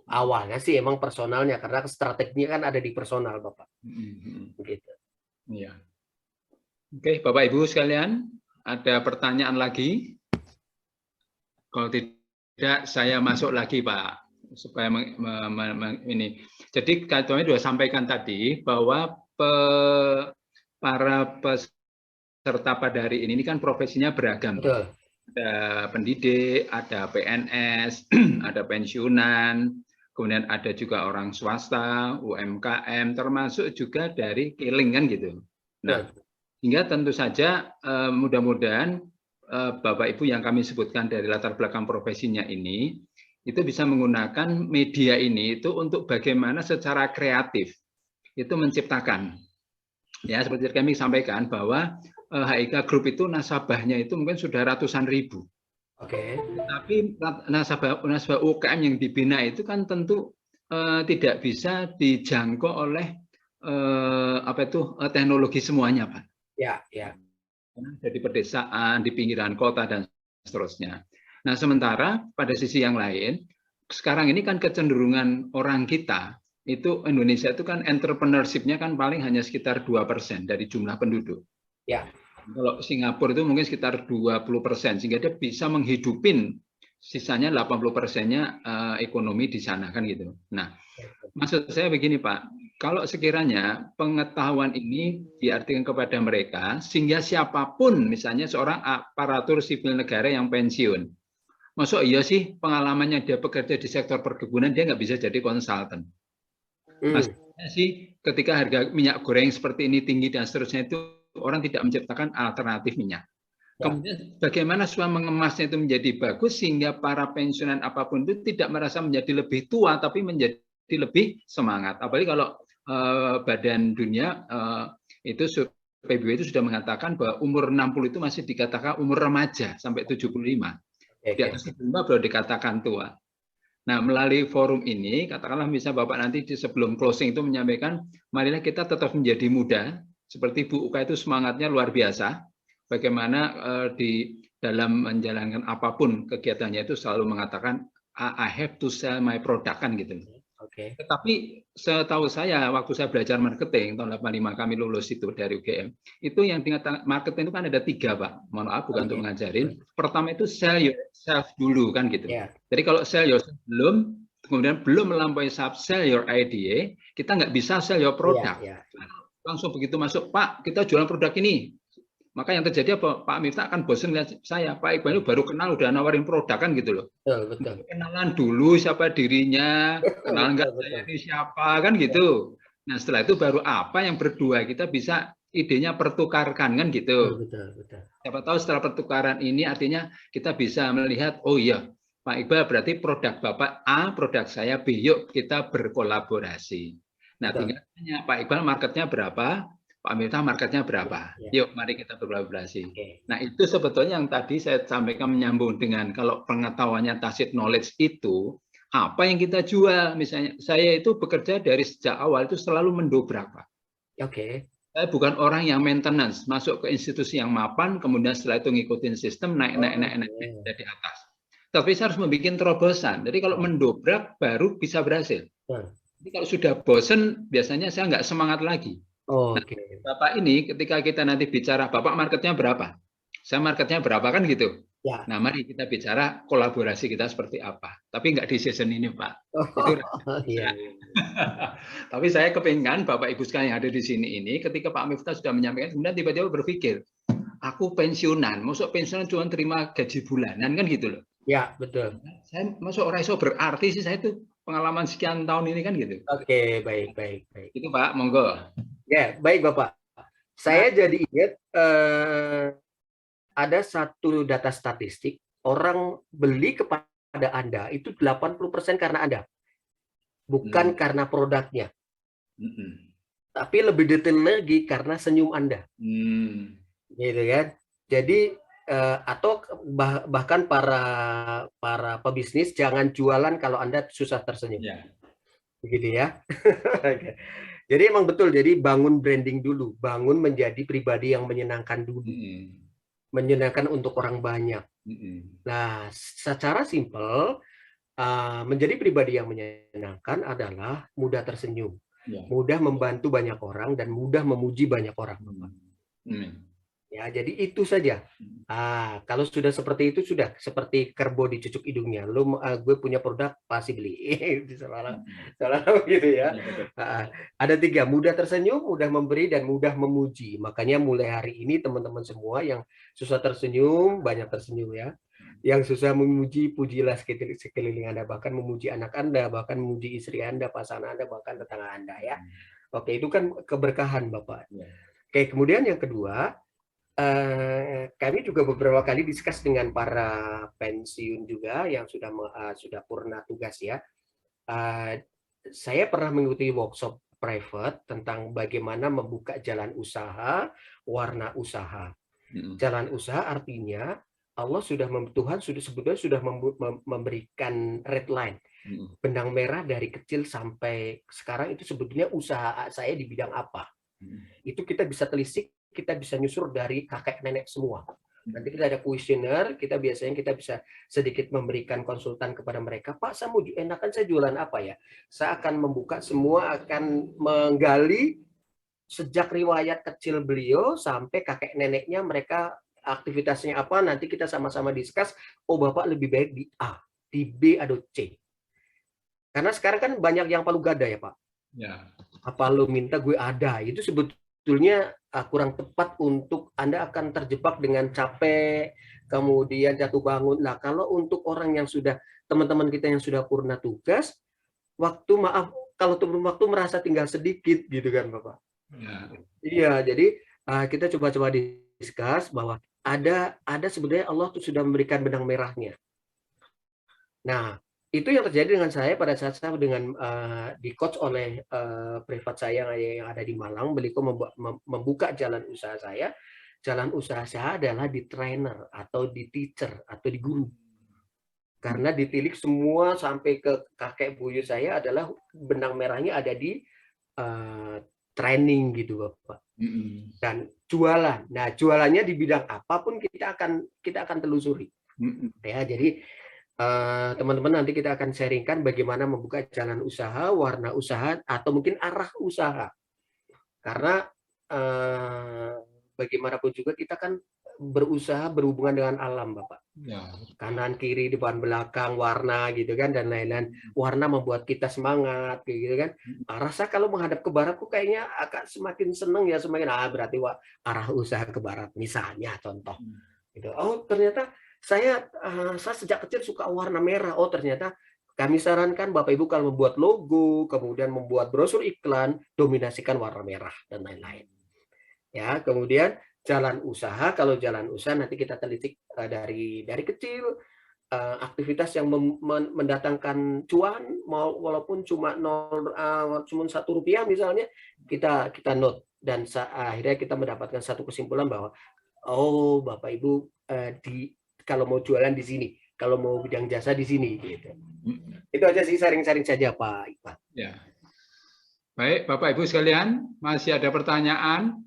Awalnya sih emang personalnya, karena strateginya kan ada di personal Bapak. Begitu. Iya. Oke, Bapak Ibu sekalian, ada pertanyaan lagi? Kalau tidak, saya masuk lagi, Pak, supaya ini. Jadi, kami sudah sampaikan tadi bahwa para peserta pada hari ini kan profesinya beragam. Betul. Ada pendidik, ada PNS, ada pensiunan, kemudian ada juga orang swasta, UMKM, termasuk juga dari Keling kan gitu. Nah, hingga tentu saja mudah-mudahan Bapak Ibu yang kami sebutkan dari latar belakang profesinya ini itu bisa menggunakan media ini itu untuk bagaimana secara kreatif itu menciptakan. Ya, seperti kami sampaikan bahwa HIK Group itu nasabahnya itu mungkin sudah ratusan ribu. Oke. Tapi nasabah UKM yang dibina itu kan tentu tidak bisa dijangkau oleh teknologi semuanya, Pak. Ya, ya. Di pedesaan, di pinggiran kota dan seterusnya. Nah, sementara pada sisi yang lain, sekarang ini kan kecenderungan orang kita itu Indonesia itu kan entrepreneurship-nya kan paling hanya sekitar 2% dari jumlah penduduk. Ya. Kalau Singapura itu mungkin sekitar 20%, sehingga dia bisa menghidupin sisanya 80%-nya ekonomi di sana kan gitu. Nah, maksud saya begini Pak, kalau sekiranya pengetahuan ini diartikan kepada mereka, sehingga siapapun, misalnya seorang aparatur sipil negara yang pensiun, masuk iya sih pengalamannya dia bekerja di sektor perkebunan, dia nggak bisa jadi konsultan. Maksudnya sih ketika harga minyak goreng seperti ini tinggi dan seterusnya itu orang tidak menciptakan alternatif minyak. Kemudian bagaimana supaya mengemasnya itu menjadi bagus sehingga para pensiunan apapun itu tidak merasa menjadi lebih tua tapi menjadi lebih semangat. Apalagi kalau Badan Dunia itu PBB itu sudah mengatakan bahwa umur 60 itu masih dikatakan umur remaja sampai 75. Di atas 75 baru dikatakan tua. Nah, melalui forum ini, katakanlah misalnya Bapak nanti sebelum closing itu menyampaikan, marilah kita tetap menjadi muda, seperti Bu Uka itu semangatnya luar biasa, bagaimana di dalam menjalankan apapun kegiatannya itu selalu mengatakan, I have to sell my product, kan gitu. Tetapi setahu saya, waktu saya belajar marketing, tahun 85 kami lulus itu dari UGM, itu yang tingkat marketing itu kan ada 3, Pak. Mohon maaf, bukan untuk mengajarin. Pertama itu sell yourself dulu, kan gitu. Jadi kalau sell yourself belum, kemudian belum melampaui sell your idea, kita nggak bisa sell your product. Langsung begitu masuk, Pak, kita jualan produk ini. Maka yang terjadi apa? Pak Miftah akan bosan lihat saya. Pak Iqbal itu baru kenal udah nawarin produk, kan gitu loh. Betul. Kenalan dulu siapa dirinya, kenalan nggak saya ini siapa, kan gitu. Nah setelah itu baru apa yang berdua kita bisa idenya pertukarkan, kan gitu. Betul. Siapa tahu setelah pertukaran ini artinya kita bisa melihat, oh iya Pak Iqbal berarti produk Bapak A, produk saya B, yuk kita berkolaborasi. Nah tinggal tanya Pak Iqbal marketnya berapa, Pak Miftah marketnya berapa? Yuk, mari kita berkolaborasi. Nah, itu sebetulnya yang tadi saya sampaikan menyambung dengan kalau pengetahuannya tacit knowledge itu, apa yang kita jual? Misalnya, saya itu bekerja dari sejak awal itu selalu mendobrak, Pak. Saya bukan orang yang maintenance, masuk ke institusi yang mapan, kemudian setelah itu ngikutin sistem, naik dari atas. Tapi saya harus membuat terobosan. Jadi kalau mendobrak, baru bisa berhasil. Jadi kalau sudah bosen, biasanya saya nggak semangat lagi. Nah, Bapak ini ketika kita nanti bicara, Bapak marketnya berapa? Saya marketnya berapa, kan gitu. Nah, mari kita bicara kolaborasi kita seperti apa. Tapi nggak di season ini, Pak. Tapi saya kepingin Bapak Ibu sekalian yang ada di sini ini, ketika Pak Miftah sudah menyampaikan, kemudian tiba-tiba berpikir, aku pensiunan, masuk pensiunan cuma terima gaji bulanan, kan gitu loh. Ya, betul. Saya masuk orang iso berarti sih, saya itu pengalaman sekian tahun ini, kan gitu. Baik. Itu Pak, monggo. Ya, baik Bapak. Saya jadi ingat ada satu data statistik, orang beli kepada Anda itu 80% karena Anda. Bukan karena produknya. Tapi lebih detail lagi karena senyum Anda. Gitu kan. Jadi atau bahkan para pebisnis jangan jualan kalau Anda susah tersenyum. Begitu ya. Jadi emang betul, jadi bangun branding dulu, bangun menjadi pribadi yang menyenangkan dulu, menyenangkan untuk orang banyak. Nah, secara simpel, menjadi pribadi yang menyenangkan adalah mudah tersenyum, mudah membantu banyak orang, dan mudah memuji banyak orang. Ya, jadi itu saja. Kalau sudah seperti itu, sudah seperti kerbau dicucuk hidungnya. Gue punya produk, pasti beli. Salah gitu ya. Ada 3, mudah tersenyum, mudah memberi, dan mudah memuji. Makanya mulai hari ini teman-teman semua yang susah tersenyum, banyak tersenyum ya. Yang susah memuji, pujilah sekeliling Anda. Bahkan memuji anak Anda, bahkan memuji istri Anda, pasangan Anda, bahkan tetangga Anda ya. Oke, itu kan keberkahan Bapak. Oke, kemudian yang kedua, kami juga beberapa kali diskus dengan para pensiun juga yang sudah purna tugas ya. Saya pernah mengikuti workshop private tentang bagaimana membuka jalan usaha, warna usaha. Jalan usaha artinya Tuhan sebetulnya sudah memberikan red line, benang merah dari kecil sampai sekarang itu sebetulnya usaha saya di bidang apa. Itu kita bisa telisik, kita bisa nyusur dari kakek nenek semua. Nanti kita ada kuesioner, kita bisa sedikit memberikan konsultan kepada mereka. Pak, saya mau enakan saya jualan apa ya? Saya akan membuka semua, akan menggali sejak riwayat kecil beliau sampai kakek neneknya, mereka aktivitasnya apa, nanti kita sama-sama diskus. Oh, Bapak lebih baik di A, di B atau C. Karena sekarang kan banyak yang palu gada ya Pak. apa lo minta gue ada, itu sebetulnya kurang tepat untuk Anda akan terjebak dengan capek, kemudian jatuh bangun. Nah, kalau untuk orang yang sudah, teman-teman kita yang sudah purna tugas, kalau waktu merasa tinggal sedikit gitu kan Bapak. Ya. Iya, jadi kita coba-coba discuss bahwa ada sebenarnya Allah tuh sudah memberikan benang merahnya. Nah, itu yang terjadi dengan saya pada saat saya dengan di coach oleh privat saya yang ada di Malang. Beliau membuka jalan usaha saya. Jalan usaha saya adalah di trainer atau di teacher atau di guru. Karena ditilik semua sampai ke kakek buyut saya adalah benang merahnya ada di training gitu Bapak. Dan jualan. Nah, jualannya di bidang apapun kita akan telusuri. Ya, jadi teman-teman nanti kita akan sharingkan bagaimana membuka jalan usaha, warna usaha, atau mungkin arah usaha. Karena bagaimanapun juga kita kan berusaha berhubungan dengan alam, Bapak. Ya. Kanan, kiri, depan, belakang, warna gitu kan, dan lain-lain. Warna membuat kita semangat gitu kan. Rasa kalau menghadap ke barat kok kayaknya agak semakin seneng ya, semakin berarti arah usaha ke barat misalnya contoh. Gitu. Oh, ternyata saya sejak kecil suka warna merah. Oh, ternyata kami sarankan Bapak Ibu kalau membuat logo, kemudian membuat brosur iklan, dominasikan warna merah dan lain-lain. Ya, kemudian jalan usaha, kalau jalan usaha nanti kita teliti dari kecil, aktivitas yang mendatangkan cuan, walaupun cuma Rp1 misalnya, kita note, dan akhirnya kita mendapatkan satu kesimpulan bahwa oh Bapak Ibu kalau mau jualan di sini, kalau mau bidang jasa di sini, gitu. Itu aja sih, sharing-sharing saja Pak Iqbal. Ya. Baik, Bapak Ibu sekalian, masih ada pertanyaan?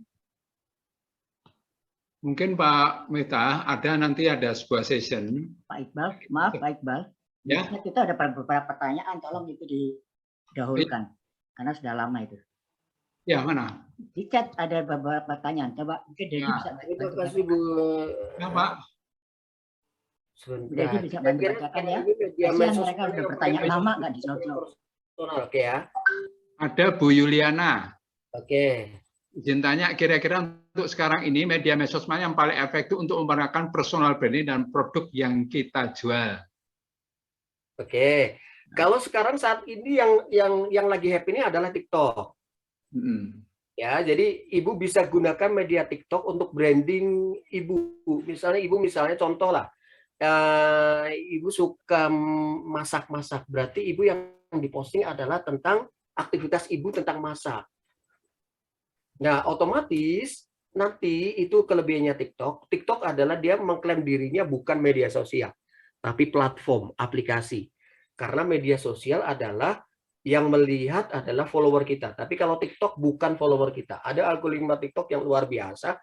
Mungkin Pak Miftah nanti ada sebuah session. Pak Iqbal, maaf Pak Iqbal. Ya. Kita ada beberapa pertanyaan, tolong itu didahulukan karena sudah lama itu. Ya, mana? Di chat ada beberapa pertanyaan. Coba mungkin Dedi bisa Terima kasih Bu. Ya, Pak. Dedi bisa bantu bacakan ya. Kasihan mereka sudah bertanya lama nggak dijawab. Oke ya. Ada Bu Yuliana. Oke. Izin tanya, kira-kira untuk sekarang ini media medsos mana yang paling efektif untuk memperkenalkan personal branding dan produk yang kita jual? Oke. Kalau sekarang saat ini yang lagi happy ini adalah TikTok. Ya, jadi Ibu bisa gunakan media TikTok untuk branding Ibu. Misalnya contoh lah, Ibu suka masak-masak, berarti Ibu yang diposting adalah tentang aktivitas Ibu tentang masak. Nah, otomatis nanti itu kelebihannya TikTok. TikTok adalah dia mengklaim dirinya bukan media sosial, tapi platform, aplikasi. Karena media sosial adalah yang melihat adalah follower kita. Tapi kalau TikTok bukan follower kita. Ada algoritma TikTok yang luar biasa.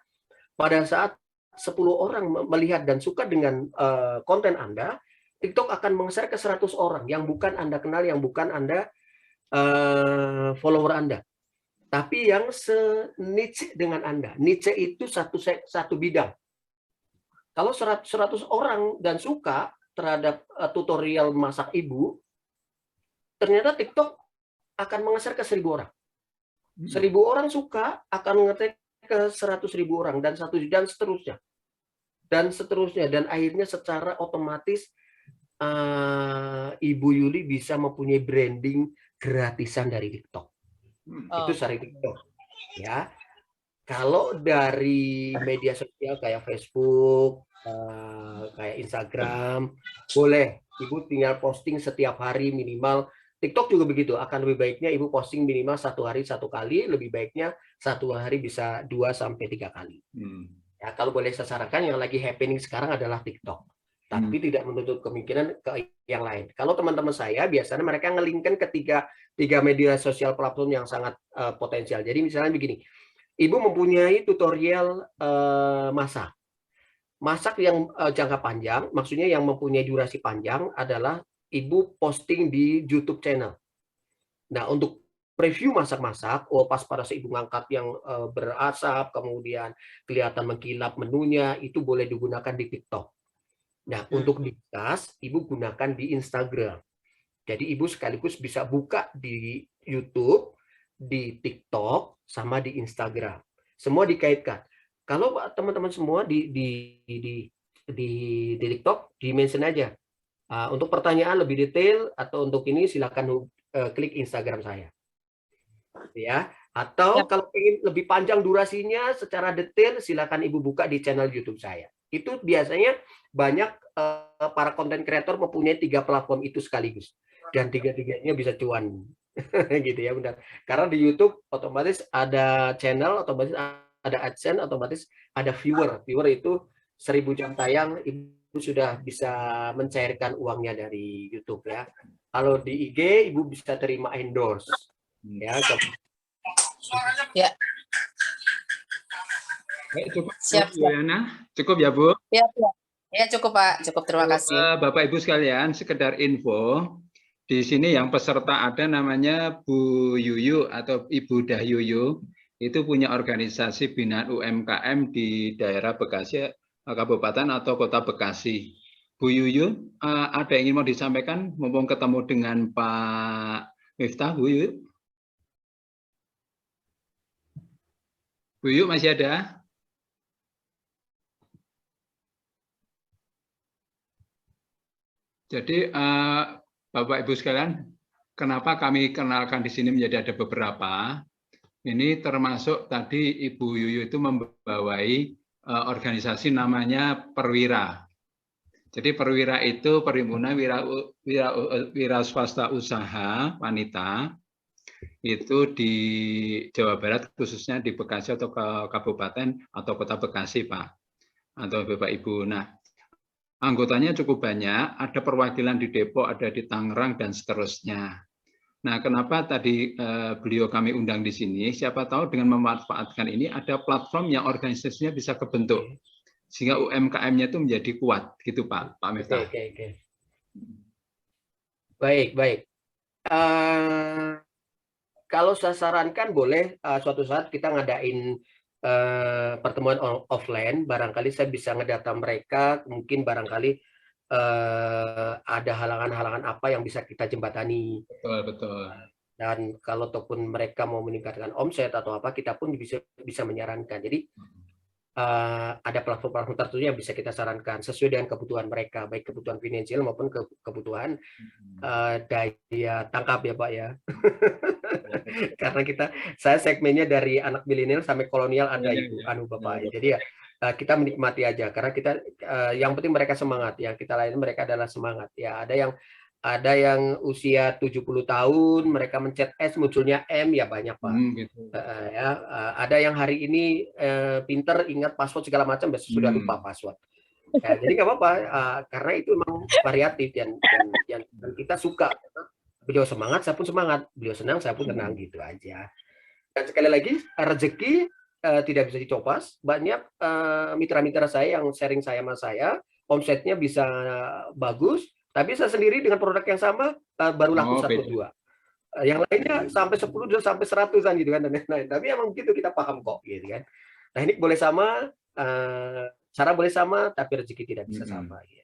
Pada saat 10 orang melihat dan suka dengan konten Anda, TikTok akan meng-share ke 100 orang yang bukan Anda kenal, yang bukan Anda follower Anda. Tapi yang se-niche dengan Anda. Niche itu satu bidang. Kalau 100 orang dan suka terhadap tutorial masak Ibu, ternyata TikTok akan meng-share ke 1.000 orang. 1.000 orang suka, akan nge-tag ke 100.000 orang, dan seterusnya. Dan akhirnya secara otomatis Ibu Yuli bisa mempunyai branding gratisan dari TikTok. Itu dari TikTok. Ya. Kalau dari media sosial kayak Facebook, kayak Instagram, boleh. Ibu tinggal posting setiap hari minimal. TikTok juga begitu. Akan lebih baiknya Ibu posting minimal 1 hari 1 kali. Lebih baiknya 1 hari bisa 2-3 kali. Ya, kalau boleh saya sarankan yang lagi happening sekarang adalah TikTok. Tapi tidak menutup kemungkinan ke yang lain. Kalau teman-teman saya biasanya mereka nge-linkkan ke tiga media sosial platform yang sangat potensial. Jadi misalnya begini, Ibu mempunyai tutorial masak yang jangka panjang, maksudnya yang mempunyai durasi panjang adalah Ibu posting di YouTube channel. Nah, untuk preview masak-masak, pas pada saat Ibu ngangkat yang berasap, kemudian kelihatan mengkilap menunya, itu boleh digunakan di TikTok. Nah, untuk dikas, Ibu gunakan di Instagram. Jadi Ibu sekaligus bisa buka di YouTube di TikTok, sama di Instagram. Semua dikaitkan. Kalau teman-teman semua di TikTok, di-mention aja. Untuk pertanyaan lebih detail atau untuk ini silakan klik Instagram saya. Ya, atau kalau ingin lebih panjang durasinya secara detail silakan Ibu buka di channel YouTube saya. Itu biasanya banyak para konten kreator mempunyai 3 platform itu sekaligus dan tiga-tiganya bisa cuan. Gitu ya, benar. Karena di YouTube otomatis ada channel, otomatis ada AdSense, otomatis ada viewer. Viewer itu 1000 jam tayang Ibu sudah bisa mencairkan uangnya dari YouTube ya. Kalau di IG Ibu bisa terima endorse. Ya, Ya. Baik, cukup, Siap, Bu Yana. Cukup ya, Bu? Ya, ya. Ya, cukup Pak, cukup, terima kasih. Bapak Ibu sekalian, sekedar info, di sini yang peserta ada namanya Bu Yuyu atau Ibu Dahyuyu, itu punya organisasi binaan UMKM di daerah Bekasi, Kabupaten atau Kota Bekasi. Bu Yuyu, ada yang ingin mau disampaikan, mumpung ketemu dengan Pak Miftah, Bu Yuyu? Bu Yuyu masih ada? Jadi Bapak Ibu sekalian, kenapa kami kenalkan di sini menjadi ada beberapa? Ini termasuk tadi Ibu Yuyu itu membawai organisasi namanya Perwira. Jadi Perwira itu perhimpunan wira swasta usaha wanita itu di Jawa Barat, khususnya di Bekasi atau Kabupaten atau Kota Bekasi, Pak, atau Bapak Ibu. Nah, anggotanya cukup banyak, ada perwakilan di Depok, ada di Tangerang, dan seterusnya. Nah, kenapa tadi beliau kami undang di sini? Siapa tahu dengan memanfaatkan ini ada platform yang organisasinya bisa kebentuk, sehingga UMKM-nya itu menjadi kuat, gitu Pak Miftah. Oke. Baik. Kalau saya sarankan boleh suatu saat kita ngadain pertemuan offline, barangkali saya bisa ngedata mereka, mungkin barangkali ada halangan-halangan apa yang bisa kita jembatani. Betul. Dan kalau ataupun mereka mau meningkatkan omset atau apa, kita pun bisa menyarankan. Jadi ada platform-platform tertentu yang bisa kita sarankan sesuai dengan kebutuhan mereka, baik kebutuhan finansial maupun kebutuhan daya tangkap ya Pak ya. Karena saya segmennya dari anak milenial sampai kolonial ada Ibu, Bapak. Jadi ya kita menikmati aja karena kita yang penting mereka semangat ya, kita lain mereka adalah semangat ya. Ada yang usia 70 tahun mereka mencet S munculnya M ya banyak Pak. Gitu. Ada yang hari ini pinter ingat password segala macam sudah lupa password. Ya, jadi nggak apa-apa karena itu memang variatif dan kita suka. Beliau semangat, saya pun semangat. Beliau senang, saya pun tenang gitu aja. Dan sekali lagi rezeki tidak bisa dicopot. Banyak mitra-mitra saya yang sharing sama saya, omsetnya bisa bagus. Tapi saya sendiri dengan produk yang sama baru laku 1-2. Yang lainnya sampai 10 sampai 100-an gitu kan dan lain-lain. Tapi emang begitu kita paham kok gitu kan. Teknik boleh sama, cara boleh sama, tapi rezeki tidak bisa sama. Gitu.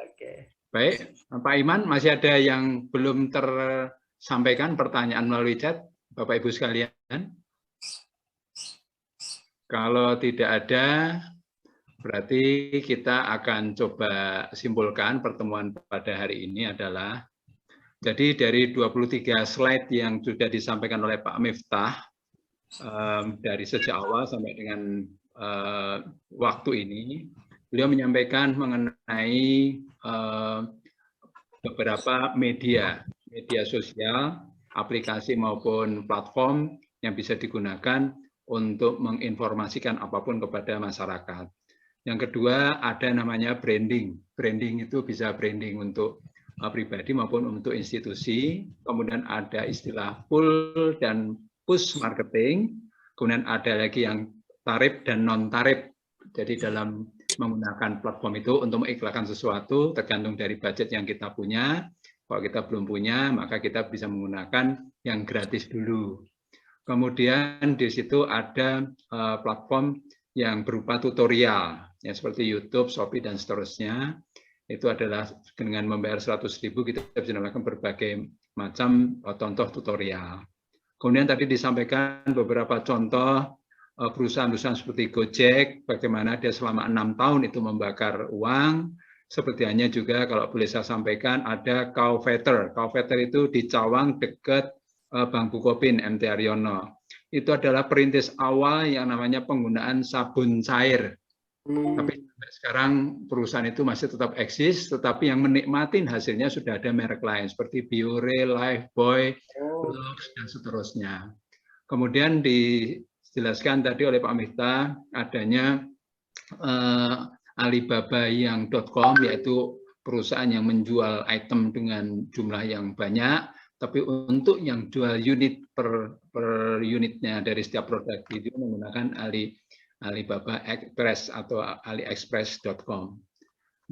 Oke. Baik, Pak Iman masih ada yang belum tersampaikan pertanyaan melalui chat, Bapak Ibu sekalian? Kalau tidak ada, berarti kita akan coba simpulkan pertemuan pada hari ini adalah, jadi dari 23 slide yang sudah disampaikan oleh Pak Miftah, dari sejak awal sampai dengan waktu ini, beliau menyampaikan mengenai beberapa media sosial, aplikasi maupun platform yang bisa digunakan untuk menginformasikan apapun kepada masyarakat. Yang kedua ada namanya branding. Branding itu bisa branding untuk pribadi maupun untuk institusi. Kemudian ada istilah pull dan push marketing. Kemudian ada lagi yang tarif dan non tarif. Jadi dalam menggunakan platform itu untuk mengiklankan sesuatu tergantung dari budget yang kita punya. Kalau kita belum punya, maka kita bisa menggunakan yang gratis dulu. Kemudian di situ ada platform yang berupa tutorial, ya seperti YouTube, Shopee dan seterusnya. Itu adalah dengan membayar 100.000 kita bisa melakukan berbagai macam contoh tutorial. Kemudian tadi disampaikan beberapa contoh perusahaan-perusahaan seperti Gojek, bagaimana dia selama 6 tahun itu membakar uang. Seperti halnya juga kalau boleh saya sampaikan ada Cowvetter. Cowvetter itu di Cawang dekat Bank Bukopin MT Haryono. Itu adalah perintis awal yang namanya penggunaan sabun cair. Tapi sampai sekarang perusahaan itu masih tetap eksis, tetapi yang menikmatin hasilnya sudah ada merek lain seperti Biore, Lifebuoy, Lux, dan seterusnya. Kemudian dijelaskan tadi oleh Pak Miftah adanya Alibaba.com, yaitu perusahaan yang menjual item dengan jumlah yang banyak, tapi untuk yang jual unit per unitnya dari setiap produk itu menggunakan Alibaba Express atau aliexpress.com.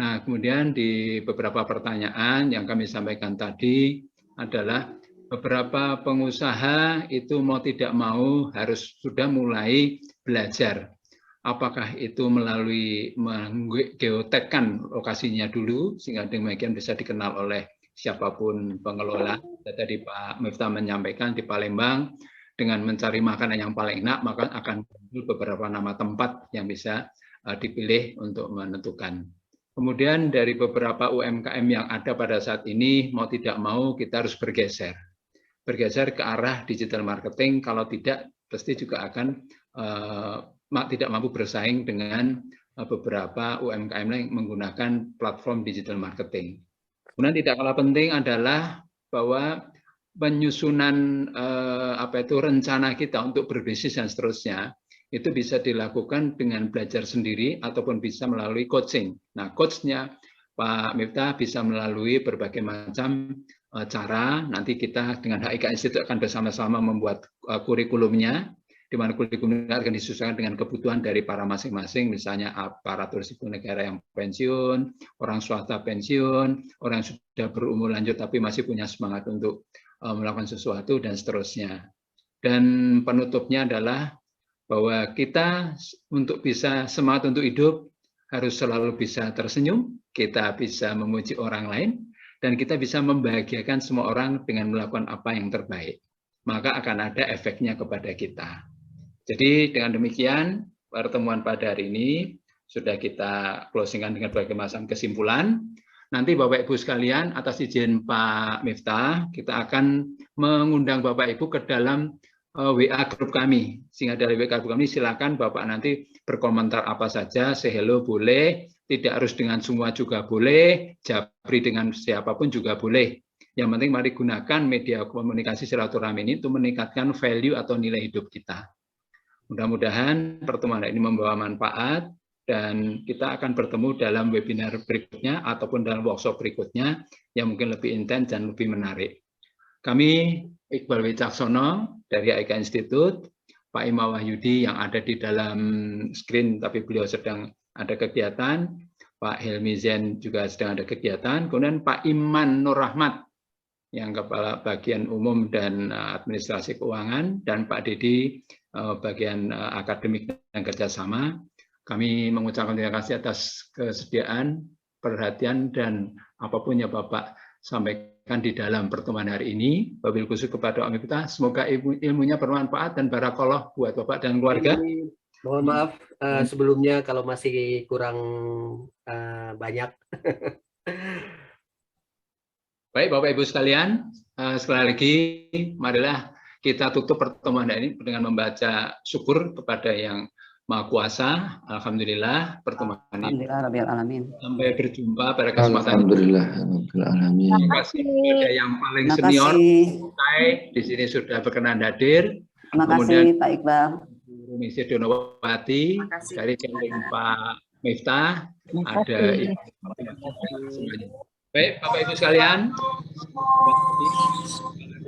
Nah, kemudian di beberapa pertanyaan yang kami sampaikan tadi adalah beberapa pengusaha itu mau tidak mau harus sudah mulai belajar. Apakah itu melalui menggeotekkan lokasinya dulu, sehingga demikian bisa dikenal oleh siapapun pengelola. Tadi Pak Miftah menyampaikan di Palembang, dengan mencari makanan yang paling enak, maka akan muncul beberapa nama tempat yang bisa dipilih untuk menentukan. Kemudian dari beberapa UMKM yang ada pada saat ini, mau tidak mau kita harus bergeser ke arah digital marketing, kalau tidak pasti juga akan tidak mampu bersaing dengan beberapa UMKM yang menggunakan platform digital marketing. Kemudian tidak kalah penting adalah bahwa penyusunan rencana kita untuk berbisnis dan seterusnya itu bisa dilakukan dengan belajar sendiri ataupun bisa melalui coaching. Nah, coachnya Pak Miftah bisa melalui berbagai macam cara. Nanti kita dengan HIK Institute akan bersama-sama membuat kurikulumnya, di mana kurikulumnya akan disesuaikan dengan kebutuhan dari para masing-masing, misalnya aparatur sipil negara yang pensiun, orang swasta pensiun, orang yang sudah berumur lanjut tapi masih punya semangat untuk melakukan sesuatu, dan seterusnya. Dan penutupnya adalah bahwa kita untuk bisa semangat untuk hidup harus selalu bisa tersenyum, kita bisa memuji orang lain, dan kita bisa membahagiakan semua orang dengan melakukan apa yang terbaik. Maka akan ada efeknya kepada kita. Jadi dengan demikian, pertemuan pada hari ini sudah kita closingkan dengan berbagai macam kesimpulan. Nanti Bapak Ibu sekalian, atas izin Pak Miftah, kita akan mengundang Bapak Ibu ke dalam WA grup kami. Sehingga dari WA grup kami silakan Bapak nanti berkomentar apa saja, say hello boleh, tidak harus dengan semua juga boleh, japri dengan siapapun juga boleh. Yang penting mari gunakan media komunikasi silaturahmi ini untuk meningkatkan value atau nilai hidup kita. Mudah-mudahan pertemuan ini membawa manfaat, dan kita akan bertemu dalam webinar berikutnya ataupun dalam workshop berikutnya yang mungkin lebih intens dan lebih menarik. Kami Iqbal Wicaksono dari HIK Institute, Pak Ima Wahyudi yang ada di dalam screen tapi beliau sedang ada kegiatan, Pak Helmi Zen juga sedang ada kegiatan, kemudian Pak Iman Nur Rahmat yang Kepala Bagian Umum dan Administrasi Keuangan, dan Pak Dedi bagian akademik dan kerjasama. Kami mengucapkan terima kasih atas kesediaan, perhatian, dan apapun yang Bapak sampaikan di dalam pertemuan hari ini. Wabil khusus kepada Om Miftah, semoga ilmunya bermanfaat dan barakallah buat Bapak dan keluarga. Mohon maaf sebelumnya kalau masih kurang banyak. Baik Bapak Ibu sekalian, sekali lagi marilah kita tutup pertemuan ini dengan membaca syukur kepada Yang Maha Kuasa. Alhamdulillah pertemuan ini. Sampai berjumpa pada kesempatan. Alhamdulillah. Terima kasih kepada yang paling senior. Di sini sudah berkenan hadir. Terima kasih Pak Iqbal. Misi Donowati dari Pak Miftah. Ada semuanya. Baik Bapak Ibu sekalian.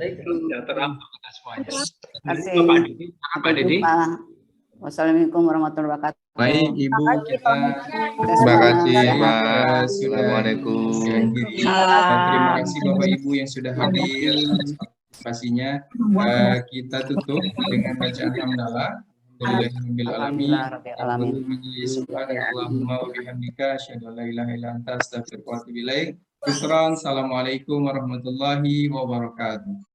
Sejahtera kita semuanya. Terima kasih. Pak Dedi. Wassalamualaikum warahmatullahi wabarakatuh. Baik Ibu, kita Terima kasih Mas. Assalamualaikum. Terima kasih Bapak Ibu yang sudah hadir partisipasinya. Kita tutup dengan bacaan hamdalah. Subhanallahumma wa bihamdika asyhadu an la ilaha illa anta astaghfiruka wa atubu ilaik. Assalamualaikum warahmatullahi wabarakatuh.